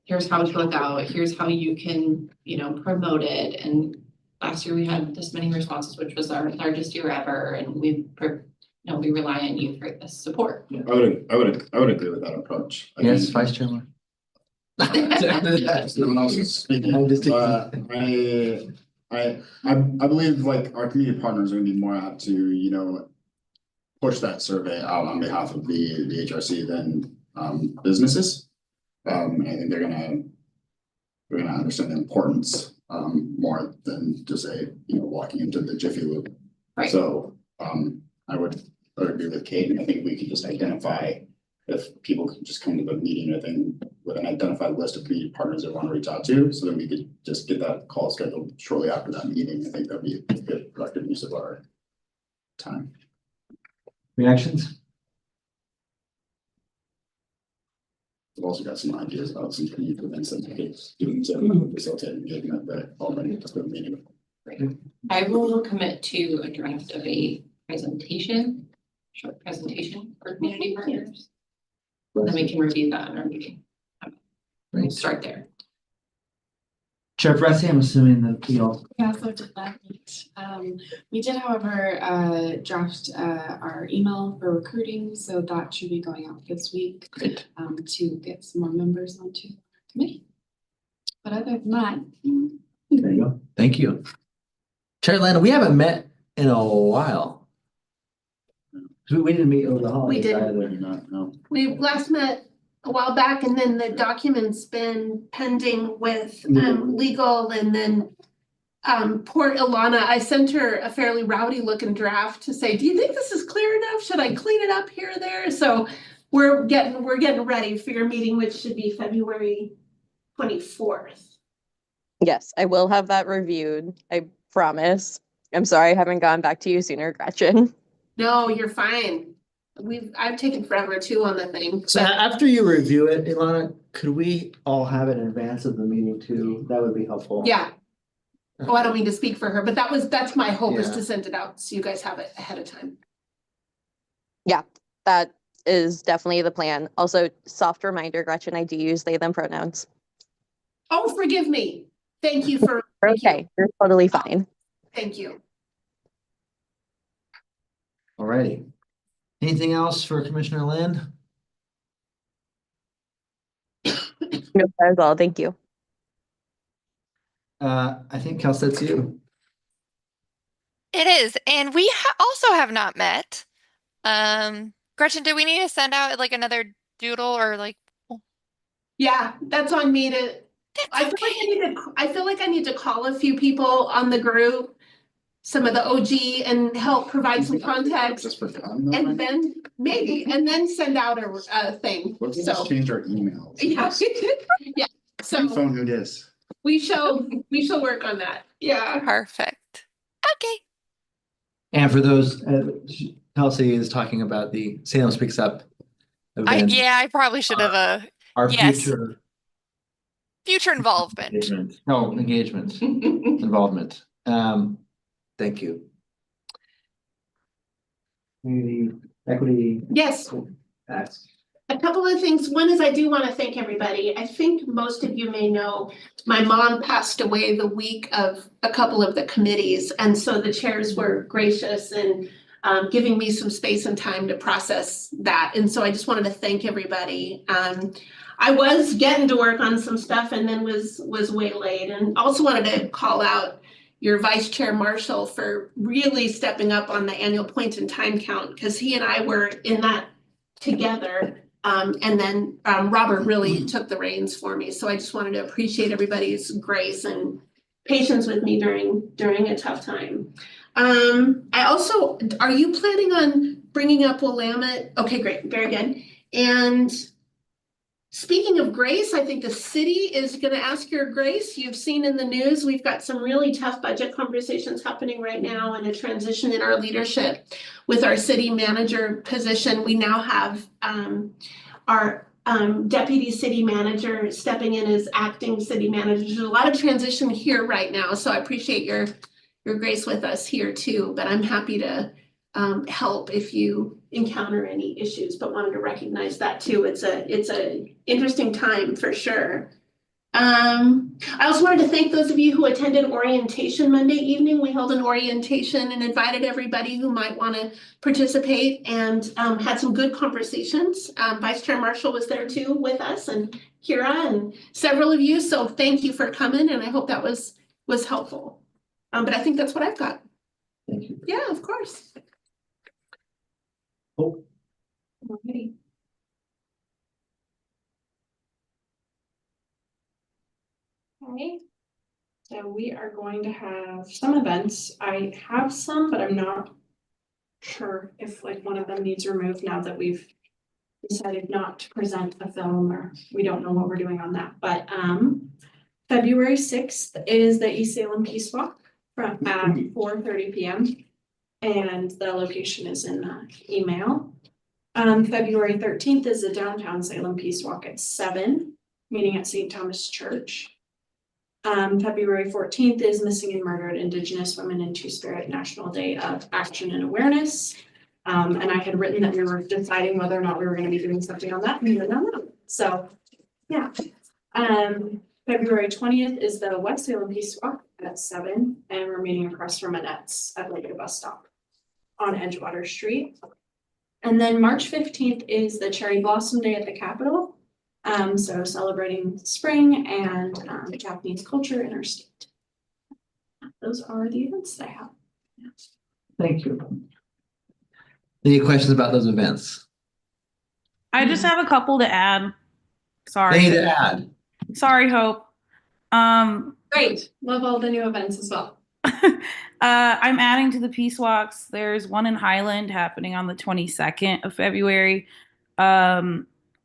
here's how to look out, here's how you can, you know, promote it. And last year we had this many responses, which was our largest year ever, and we rely on you for this support. I would agree with that approach. I Yes, think- Vice Chairman. Someone else is speaking. I'm just I believe like our community partners are gonna be more apt to, you know, push that survey out on behalf of the HRC than businesses. I think they're gonna understand the importance more than just walking into the Jiffy Lube. Right. So I would agree with Kate, and I think we could just identify if people could just come to the meeting, I think, with an identified list of community partners they want to reach out to, so then we could just get that call scheduled shortly after that meeting. I think that'd be a good productive use of our time. Reactions? We've also got some ideas about some community events that we could do to facilitate engagement that already took the meeting. I will commit to a draft of a short presentation for community partners. Then we can review that in our meeting. We'll start there. Chair Pressy, I'm assuming that you'll. We also did that. We did, however, draft our email for recruiting, so that should be going out this week. Great. To get some more members onto the committee. But other than that. There you go. Thank you. Chair Lana, we haven't met in a while. We didn't meet over the holidays didn't. either. We last met a while back, and then the document's been pending with legal, and then poor Ilana, I sent her a fairly rowdy looking draft to say, do you think this is clear enough? Should I clean it up here or there? So we're getting ready for your meeting, which should be February 24th. Yes, I will have that reviewed. I promise. I'm sorry I haven't gone back to you sooner, Gretchen. No, you're fine. I've taken forever too on the thing. So after you review it, Ilana, could we all have it in advance of the meeting too? That would be helpful. Yeah. Oh, I don't mean to speak for her, but that's my hope, is Yeah. to send it out so you guys have it ahead of time. Yeah, that is definitely the plan. Also, soft reminder, Gretchen, I do use they, them pronouns. Oh, forgive me. Thank you for. Okay, you're totally fine. Thank you. Alrighty. Anything else for Commissioner Lind? No, that is all. Thank you. I think Cal, that's you. It is, and we also have not met. Gretchen, do we need to send out like another doodle or like? Yeah, that's on me to. I feel like I need to call a few people on the group, some of the OG, and help provide some context. Just for fun. And then and then send out a thing. Let's So just change our emails. yeah, yeah. So Phone who dis. we shall work on that. Yeah. Perfect. Okay. And for those, Kelsey is talking about the Salem Speaks Up event. I probably should have Our yes. future involvement. engagement, involvement. Thank you. Community Equity Yes. Act. A couple of things. One is I do want to thank everybody. I think most of you may know my mom passed away the week of a couple of the committees. And so the chairs were gracious in giving me some space and time to process that. And so I just wanted to thank everybody. I was getting to work on some stuff and then was waylaid, and also wanted to call out your Vice Chair Marshall for really stepping up on the annual point in time count, because he and I were in that together. And then Robert really took the reins for me. So I just wanted to appreciate everybody's grace and patience with me during a tough time. I also, are you planning on bringing up Willamette? Okay, great, very good. And speaking of grace, I think the city is going to ask your grace. You've seen in the news, we've got some really tough budget conversations happening right now and a transition in our leadership with our city manager position. We now have our deputy city manager stepping in as acting city manager. There's a lot of transition here right now, so I appreciate your grace with us here too, but I'm happy to help if you encounter any issues, but wanted to recognize that too. It's a interesting time for sure. I also wanted to thank those of you who attended orientation Monday evening. We held an orientation and invited everybody who might want to participate, and had some good conversations. Vice Chair Marshall was there too with us, and Kira and several of you. So thank you for coming, and I hope that was helpful. But I think that's what I've got. Thank you. Yeah, of course. Oh. Alrighty. Okay, so we are going to have some events. I have some, but I'm not sure if like one of them needs removed now that we've decided not to present a film, or we don't know what we're doing on that. But February 6th is the East Salem Peace Walk from at 4:30 p.m. and the location is in the email. February 13th is the Downtown Salem Peace Walk at 7, meeting at St. Thomas Church. February 14th is Missing and Murdered Indigenous Women in Two-Spirit National Day of Action and Awareness. And I had written that we were deciding whether or not we were going to be doing something on that. We don't know. So, yeah. February 20th is the West Salem Peace Walk at 7, and we're meeting across from Annette's at like a bus stop on Edgewater Street. And then March 15th is the Cherry Blossom Day at the Capitol. So celebrating spring and Japanese culture in our state. Those are the events that I have. Thank you. Any questions about those events? I just have a couple to add. Sorry. They need to add. Sorry, Hope. Great. Love all the new events as well. I'm adding to the Peace Walks. There's one in Highland happening on the 22nd of February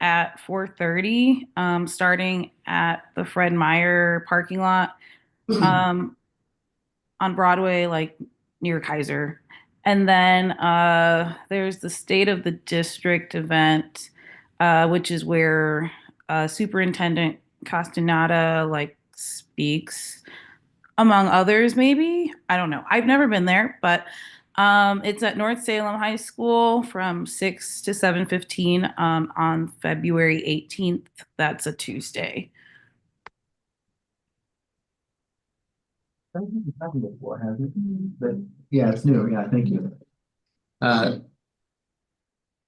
at 4:30, starting at the Fred Meyer parking lot on Broadway, like near Kaiser. And then there's the State of the District event, which is where Superintendent Castaneda like speaks, among others, maybe. I don't know. I've never been there, but it's at North Salem High School from 6 to 7:15 on February 18th. That's a Tuesday. That hasn't happened before, has it? But yeah, it's new. Yeah, thank you.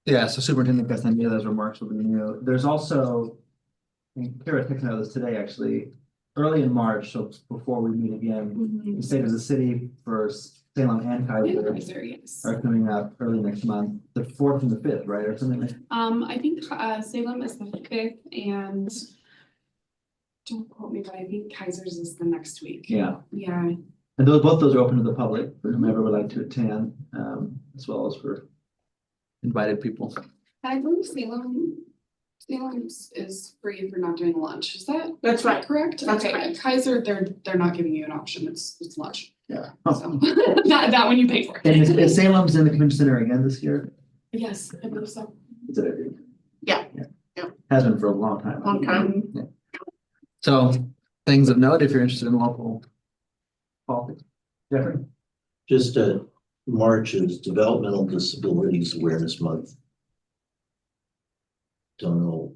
Yeah, so Superintendent Castaneda, those remarks will be new. There's also, and Kara taking out this today, actually, early in March, so before we meet again, the State of the City for Salem and Kaiser Yes. are coming up early next month, the 4th and the 5th, right, or something like. I think Salem is the 5th, and don't quote me, but I think Kaiser's is the next week. Yeah, Yeah. and both those are open to the public for whomever would like to attend, as well as for invited people. I believe Salem's is free if you're not doing lunch. Is that? That's right. Correct? That's Okay, right. Kaiser, they're not giving you an option. It's lunch. Yeah. So that one you pay for. And is Salem's in the Convention Center again this year? Yes, I believe so. Is it every year? Yeah. Yeah. Has been for a long time. Long time. Yeah. So things of note, if you're interested in local politics. Jeffrey? Just March is Developmental Disabilities Awareness Month. Don't know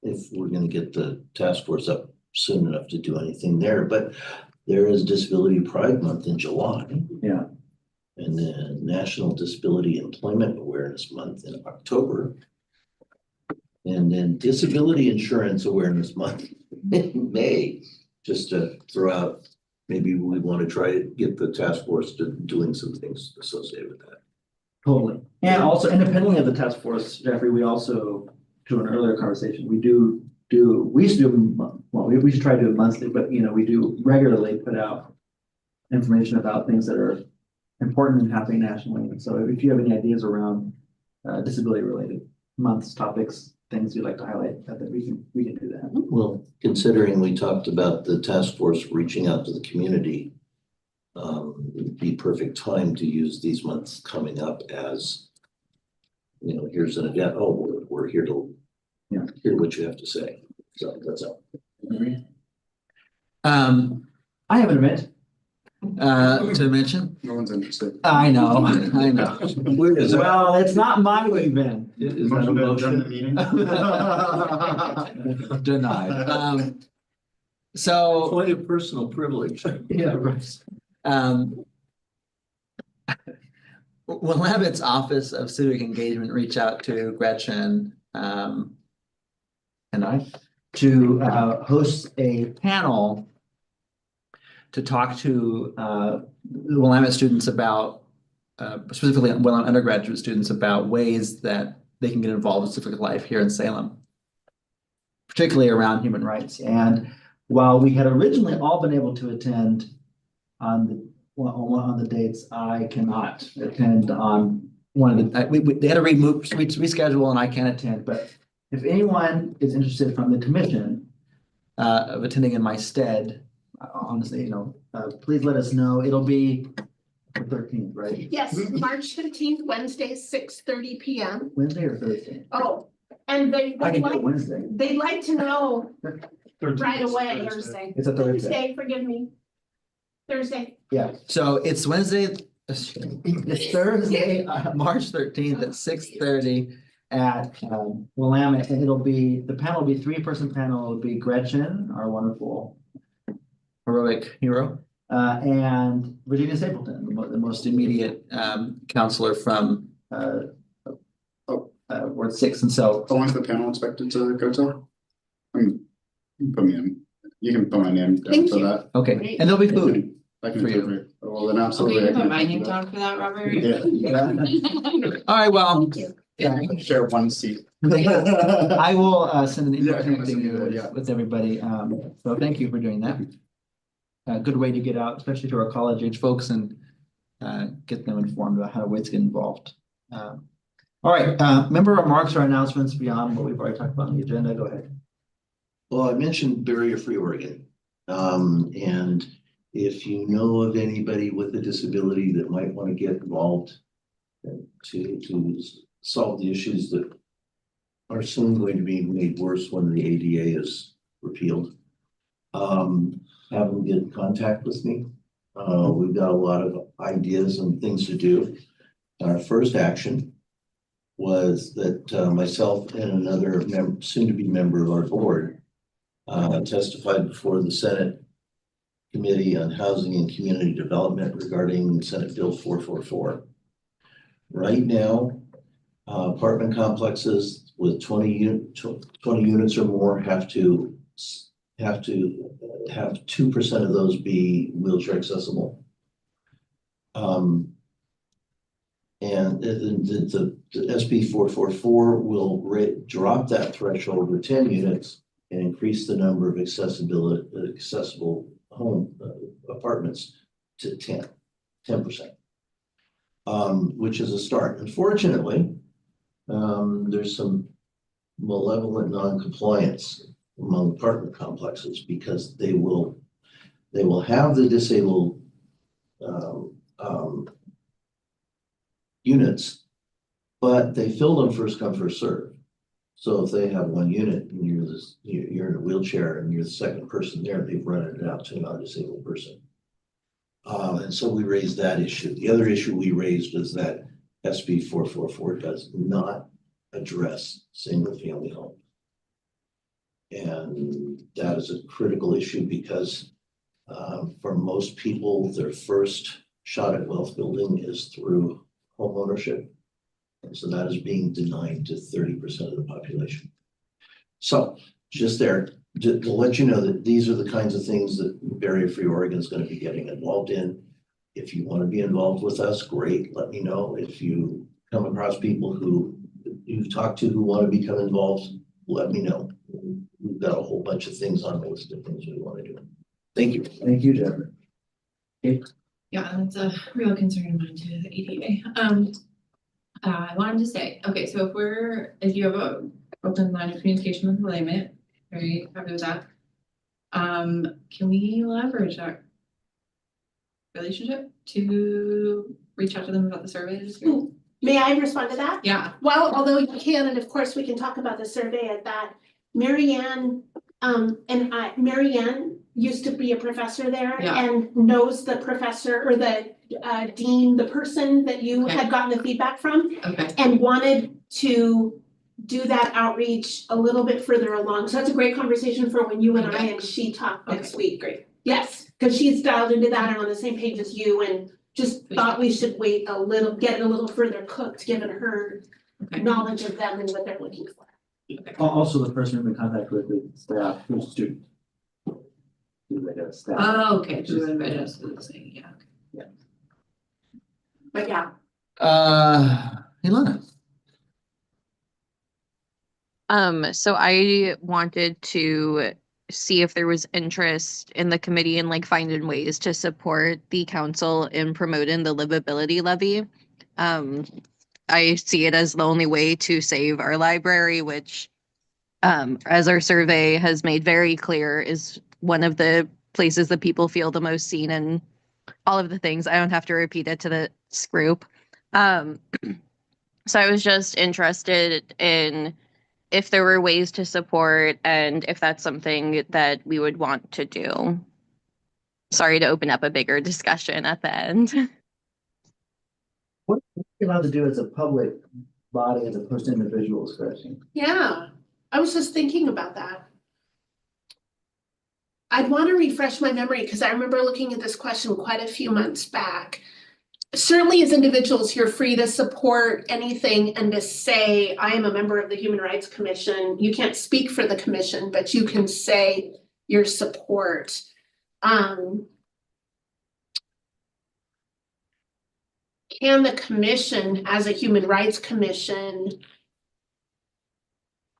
if we're gonna get the task force up soon enough to do anything there, but there is Disability Pride Month in July. Yeah. And then National Disability Employment Awareness Month in October. And then Disability Insurance Awareness Month in May, just to throw out, maybe we want to try to get the task force to doing some things associated with that. Totally. And also independently of the task force, Jeffrey, we also, to an earlier conversation, we used to do, well, we should try to do it monthly, but you know, we do regularly put out information about things that are important and happening nationally. And so if you have any ideas around disability related months, topics, things you'd like to highlight, I think we can do that. Well, considering we talked about the task force reaching out to the community, it'd be perfect time to use these months coming up as, you know, here's an event, oh, we're here to hear what you have to say. So that's all. I have an event to mention. No one's interested. I know. Where is that? Well, it's not my event. Is that a Motion to adjourn the motion? meeting. Denied. So. Point of personal privilege. Yeah, right. Willamette's Office of Civic Engagement reach out to Gretchen and I to host a panel to talk to Willamette students about, specifically Willamette undergraduate students, about ways that they can get involved in civic life here in Salem, particularly around human rights. And while we had originally all been able to attend on the dates, I cannot attend on one of the, they had to reschedule and I can't attend, but if anyone is interested from the commission of attending in my stead, honestly, you know, please let us know. It'll be the 13th, right? Yes, March 15th, Wednesday, 6:30 p.m. Wednesday or Thursday? Oh, and I can do it Wednesday. they'd like to know right away. Thursday. It's a Thursday. Thursday, forgive me. Thursday. Yeah, so it's Wednesday, it's Thursday, March 13th at 6:30 at Willamette, and the panel will be 3-person panel. It'll be Gretchen, our wonderful heroic hero, and Virginia Stapleton, the most immediate counselor from Ward 6. And so How long is the panel expected to go till? Put me in. You can put my name down Thank for you. that. okay, and there'll be food. I can For you. interpret. Well, then Okay, absolutely. you I can put can my do name that. down for that, Robert. Yeah. All right, well, Yeah, I can share one seat. I will send an email Yeah, I can connecting send you you that, yeah. with everybody. So thank you for doing that. A good way to get out, especially to our college age folks, and get them informed about how ways to get involved. All right, member remarks or announcements beyond what we've already talked about on the agenda. Go ahead. Well, I mentioned Barrier Free Oregon. And if you know of anybody with a disability that might want to get involved to solve the issues that are soon going to be made worse when the ADA is repealed, have them get in contact with me. We've got a lot of ideas and things to do. Our first action was that myself and another soon-to-be member of our board testified before the Senate Committee on Housing and Community Development regarding Senate Bill 444. Right now, apartment complexes with 20 units or more have to have 2% of those be wheelchair accessible. And the SB 444 will drop that threshold to 10 units and increase the number of accessible home apartments to 10%, which is a start. Unfortunately, there's some malevolent non-compliance among apartment complexes because they will have the disabled units, but they fill them first come, first serve. So if they have one unit and you're in a wheelchair and you're the second person there, they've rented it out to a non-disabled person. And so we raised that issue. The other issue we raised was that SB 444 does not address single family homes. And that is a critical issue because for most people, their first shot at wealth building is through home ownership. And so that is being denied to 30% of the population. So just there to let you know that these are the kinds of things that Barrier Free Oregon is going to be getting involved in. If you want to be involved with us, great, let me know. If you come across people who you've talked to who want to become involved, let me know. We've got a whole bunch of things on the list of things we want to do. Thank you. Thank you, Deborah. Yeah, that's a real concern of mine too, the ADA. I wanted to say, okay, so if you have a open line of communication with Willamette, very happy with that. Can we leverage that relationship to reach out to them about the survey this year? May I respond to that? Yeah. Well, although you can, and of course, we can talk about the survey at that. Marianne, Marianne used to be a professor there and knows the professor or the dean, the person that you had gotten the feedback from. And wanted to do that outreach a little bit further along. So that's a great conversation for when you and I and she talk next week. Great. Yes, because she's dialed into that and on the same page as you and just thought we should wait a little, get it a little further cooked, given her knowledge of them and what they're looking for. Also, the person I'm in contact with is staff, who's a student. Staff. Oh, okay, to invite us to the same, yeah. But yeah. Ilana. So I wanted to see if there was interest in the committee and like finding ways to support the council in promoting the livability levy. I see it as the only way to save our library, which, as our survey has made very clear, is one of the places that people feel the most seen and all of the things. I don't have to repeat it to this group. So I was just interested in if there were ways to support and if that's something that we would want to do. Sorry to open up a bigger discussion at the end. What are you allowed to do as a public body as opposed to individuals, Gretchen? Yeah, I was just thinking about that. I'd want to refresh my memory because I remember looking at this question quite a few months back. Certainly as individuals, you're free to support anything and to say, I am a member of the Human Rights Commission. You can't speak for the commission, but you can say your support. Can the commission, as a human rights commission,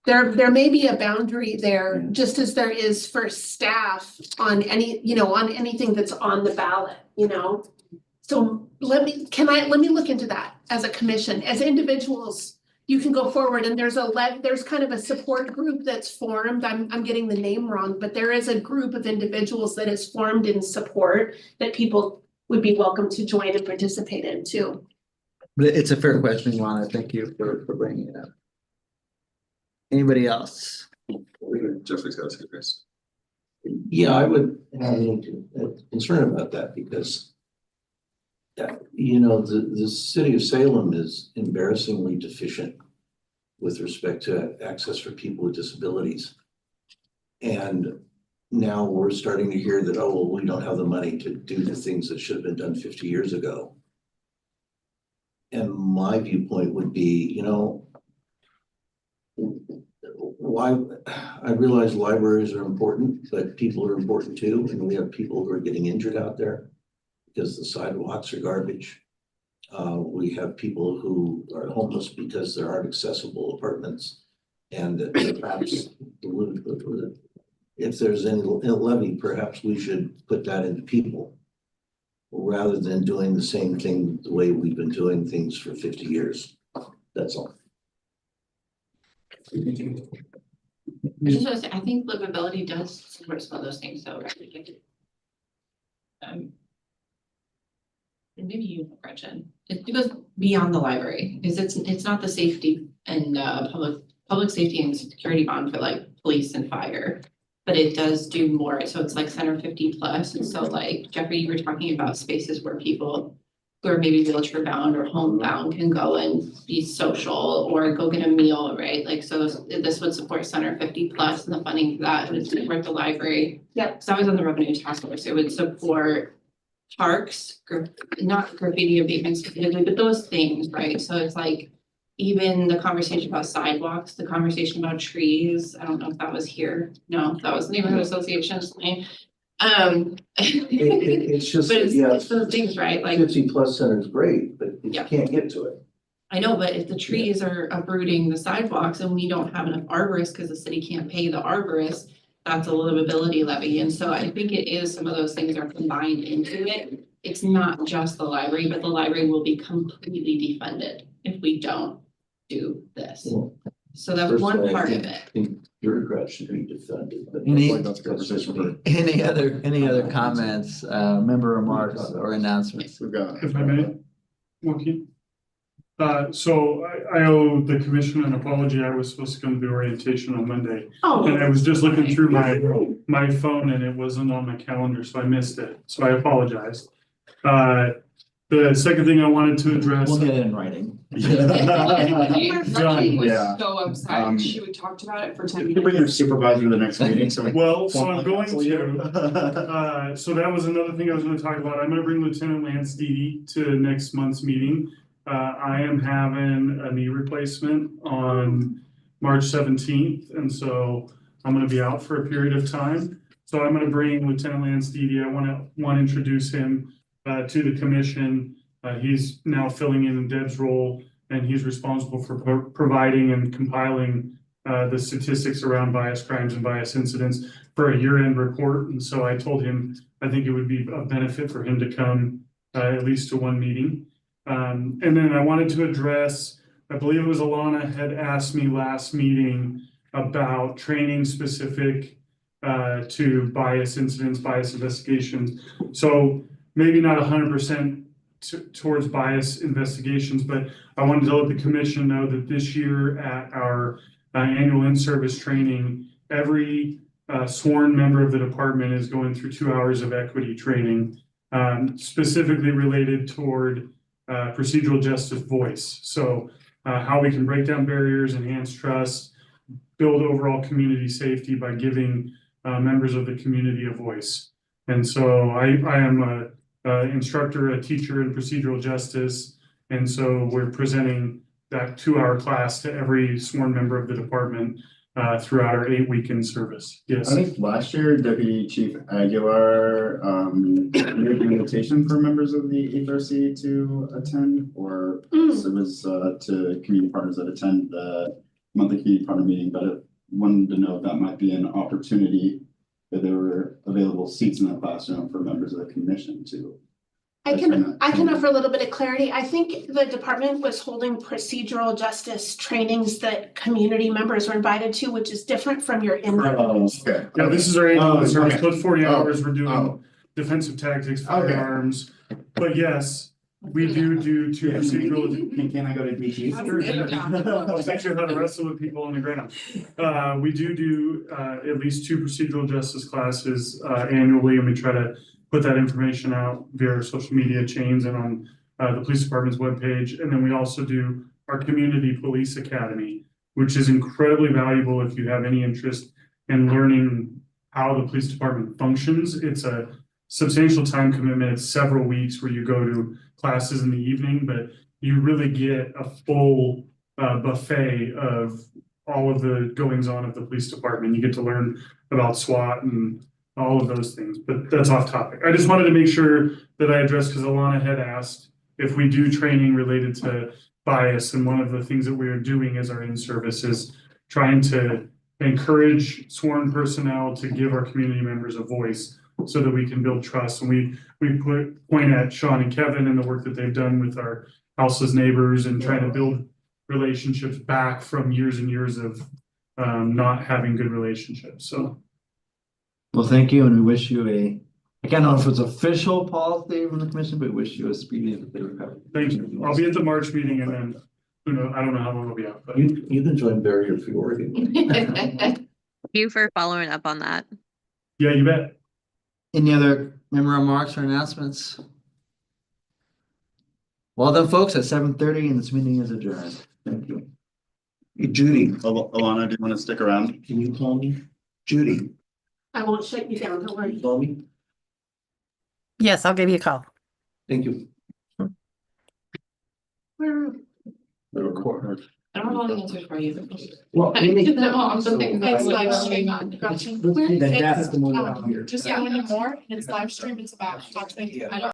there may be a boundary there, just as there is for staff on any, on anything that's on the ballot, So let me look into that as a commission. As individuals, you can go forward and there's kind of a support group that's formed. I'm getting the name wrong, but there is a group of individuals that is formed in support that people would be welcome to join and participate in too. But it's a fair question, Ilana. Thank you for bringing it up. Anybody else? Jeffrey's got to Chris. Yeah, I would have a concern about that because the city of Salem is embarrassingly deficient with respect to access for people with disabilities. And now we're starting to hear that, oh, well, we don't have the money to do the things that should have been done 50 years ago. And my viewpoint would be, why I realize libraries are important, but people are important too. And we have people who are getting injured out there because the sidewalks are garbage. We have people who are homeless because there aren't accessible apartments. And perhaps if there's any levy, perhaps we should put that into people rather than doing the same thing the way we've been doing things for 50 years. That's all. I just want to say, I think livability does support some of those things though, right? And maybe you, Gretchen, it goes beyond the library, because it's not the safety and public safety and security bond for like police and fire. but it does do more. So it's like Center 50 plus. And so like Jeffrey, you were talking about spaces where people who are maybe wheelchair bound or homebound can go and be social or go get a meal, right? Like, so this would support Center 50 plus and the funding for that. It would support the library. Yep. So I was on the revenue task force. It would support parks, not graffiti abatement specifically, but those things, right? So it's like even the conversation about sidewalks, the conversation about trees. I don't know if that was here. No, that was neighborhood associations. It's just, But it's yes, those things, right? Like, 50 plus center is great, but you Yeah. can't get to it. I know, but if the trees are uprooting the sidewalks and we don't have enough arborists because the city can't pay the arborist, that's a livability levy. And so I think it is, some of those things are combined into it. It's not just the library, but the library will be completely defunded if we don't do this. Well, So that's one Personally, I part of think- it. think bureaucrats should be defended, but. Any- That's a conversation for. Any other comments, member remarks or announcements? We've got. If I may. Joaquin? So I owe the commission an apology. I was supposed to come to the orientation on Monday. And I was just looking through my phone and it wasn't on my calendar, so I missed it. So I apologize. The second thing I wanted to address. We'll get it in writing. Done. Yeah. So upset, she would talked about it for 10 You can bring your minutes. supervisor to the next meeting, so. Well, so I'm going to, so that was another thing I was gonna talk about. I'm gonna bring Lieutenant Lance Deedy to next month's meeting. I am having a knee replacement on March 17th, and so I'm gonna be out for a period of time. So I'm gonna bring Lieutenant Lance Deedy. I wanna introduce him to the commission. He's now filling in Deb's role, and he's responsible for providing and compiling the statistics around bias crimes and bias incidents for a year-end report. And so I told him, I think it would be a benefit for him to come at least to one meeting. And then I wanted to address, I believe it was Alana had asked me last meeting about training specific to bias incidents, bias investigations. So maybe not 100% towards bias investigations, but I wanted to let the commission know that this year at our annual in-service training, every sworn member of the department is going through 2 hours of equity training, specifically related toward procedural justice voice. So how we can break down barriers, enhance trust, build overall community safety by giving members of the community a voice. And so I am a instructor, a teacher in procedural justice. And so we're presenting that 2-hour class to every sworn member of the department throughout our 8-week in service. Yes. I think last year Deputy Chief Aguilar made an invitation for members of the HRC to attend, or it was to community partners that attend the monthly community partner meeting, but I wanted to know if that might be an opportunity, if there were available seats in the classroom for members of the commission to. I can offer a little bit of clarity. I think the department was holding procedural justice trainings that community members were invited to, which is different from your in. Okay. Yeah, this is our annual service. okay. So it's 40 Oh, hours. We're doing oh. defensive tactics, firearms. But yes, we do two procedural. Can I go to DT? I'll teach you how to wrestle with people on the ground. We do at least 2 procedural justice classes annually, and we try to put that information out via our social media chains and on the police department's webpage. And then we also do our community police academy, which is incredibly valuable if you have any interest in learning how the police department functions. It's a substantial time commitment. It's several weeks where you go to classes in the evening, but you really get a full buffet of all of the goings on of the police department. You get to learn about SWAT and all of those things, but that's off topic. I just wanted to make sure that I addressed, because Alana had asked if we do training related to bias, and one of the things that we are doing as our in-service is trying to encourage sworn personnel to give our community members a voice so that we can build trust. And we point at Sean and Kevin and the work that they've done with our houseless neighbors and trying to build relationships back from years and years of not having good relationships. So. Well, thank you, and we wish you I can't know if it's official policy from the commission, but we wish you a speedy recovery. Thank you. I'll be at the March meeting, and then I don't know how long I'll be out, but. You can join Barrier Fjord. you for following up on that. Yeah, you bet. Any other member remarks or announcements? Well then, folks, at 7:30 and this meeting is adjourned. Thank you. Hey, Judy, Alana, do you want to stick around? Can you call me? Judy, I won't shut you down, don't worry. call me? Yes, I'll give you a call. Thank you. The recorder. I don't have all the answers for you. Well, I maybe- did them all, so It's it's live live stream stream on. on. Then that's the one out here. Just go into more and it's live stream, it's about. Yeah. I don't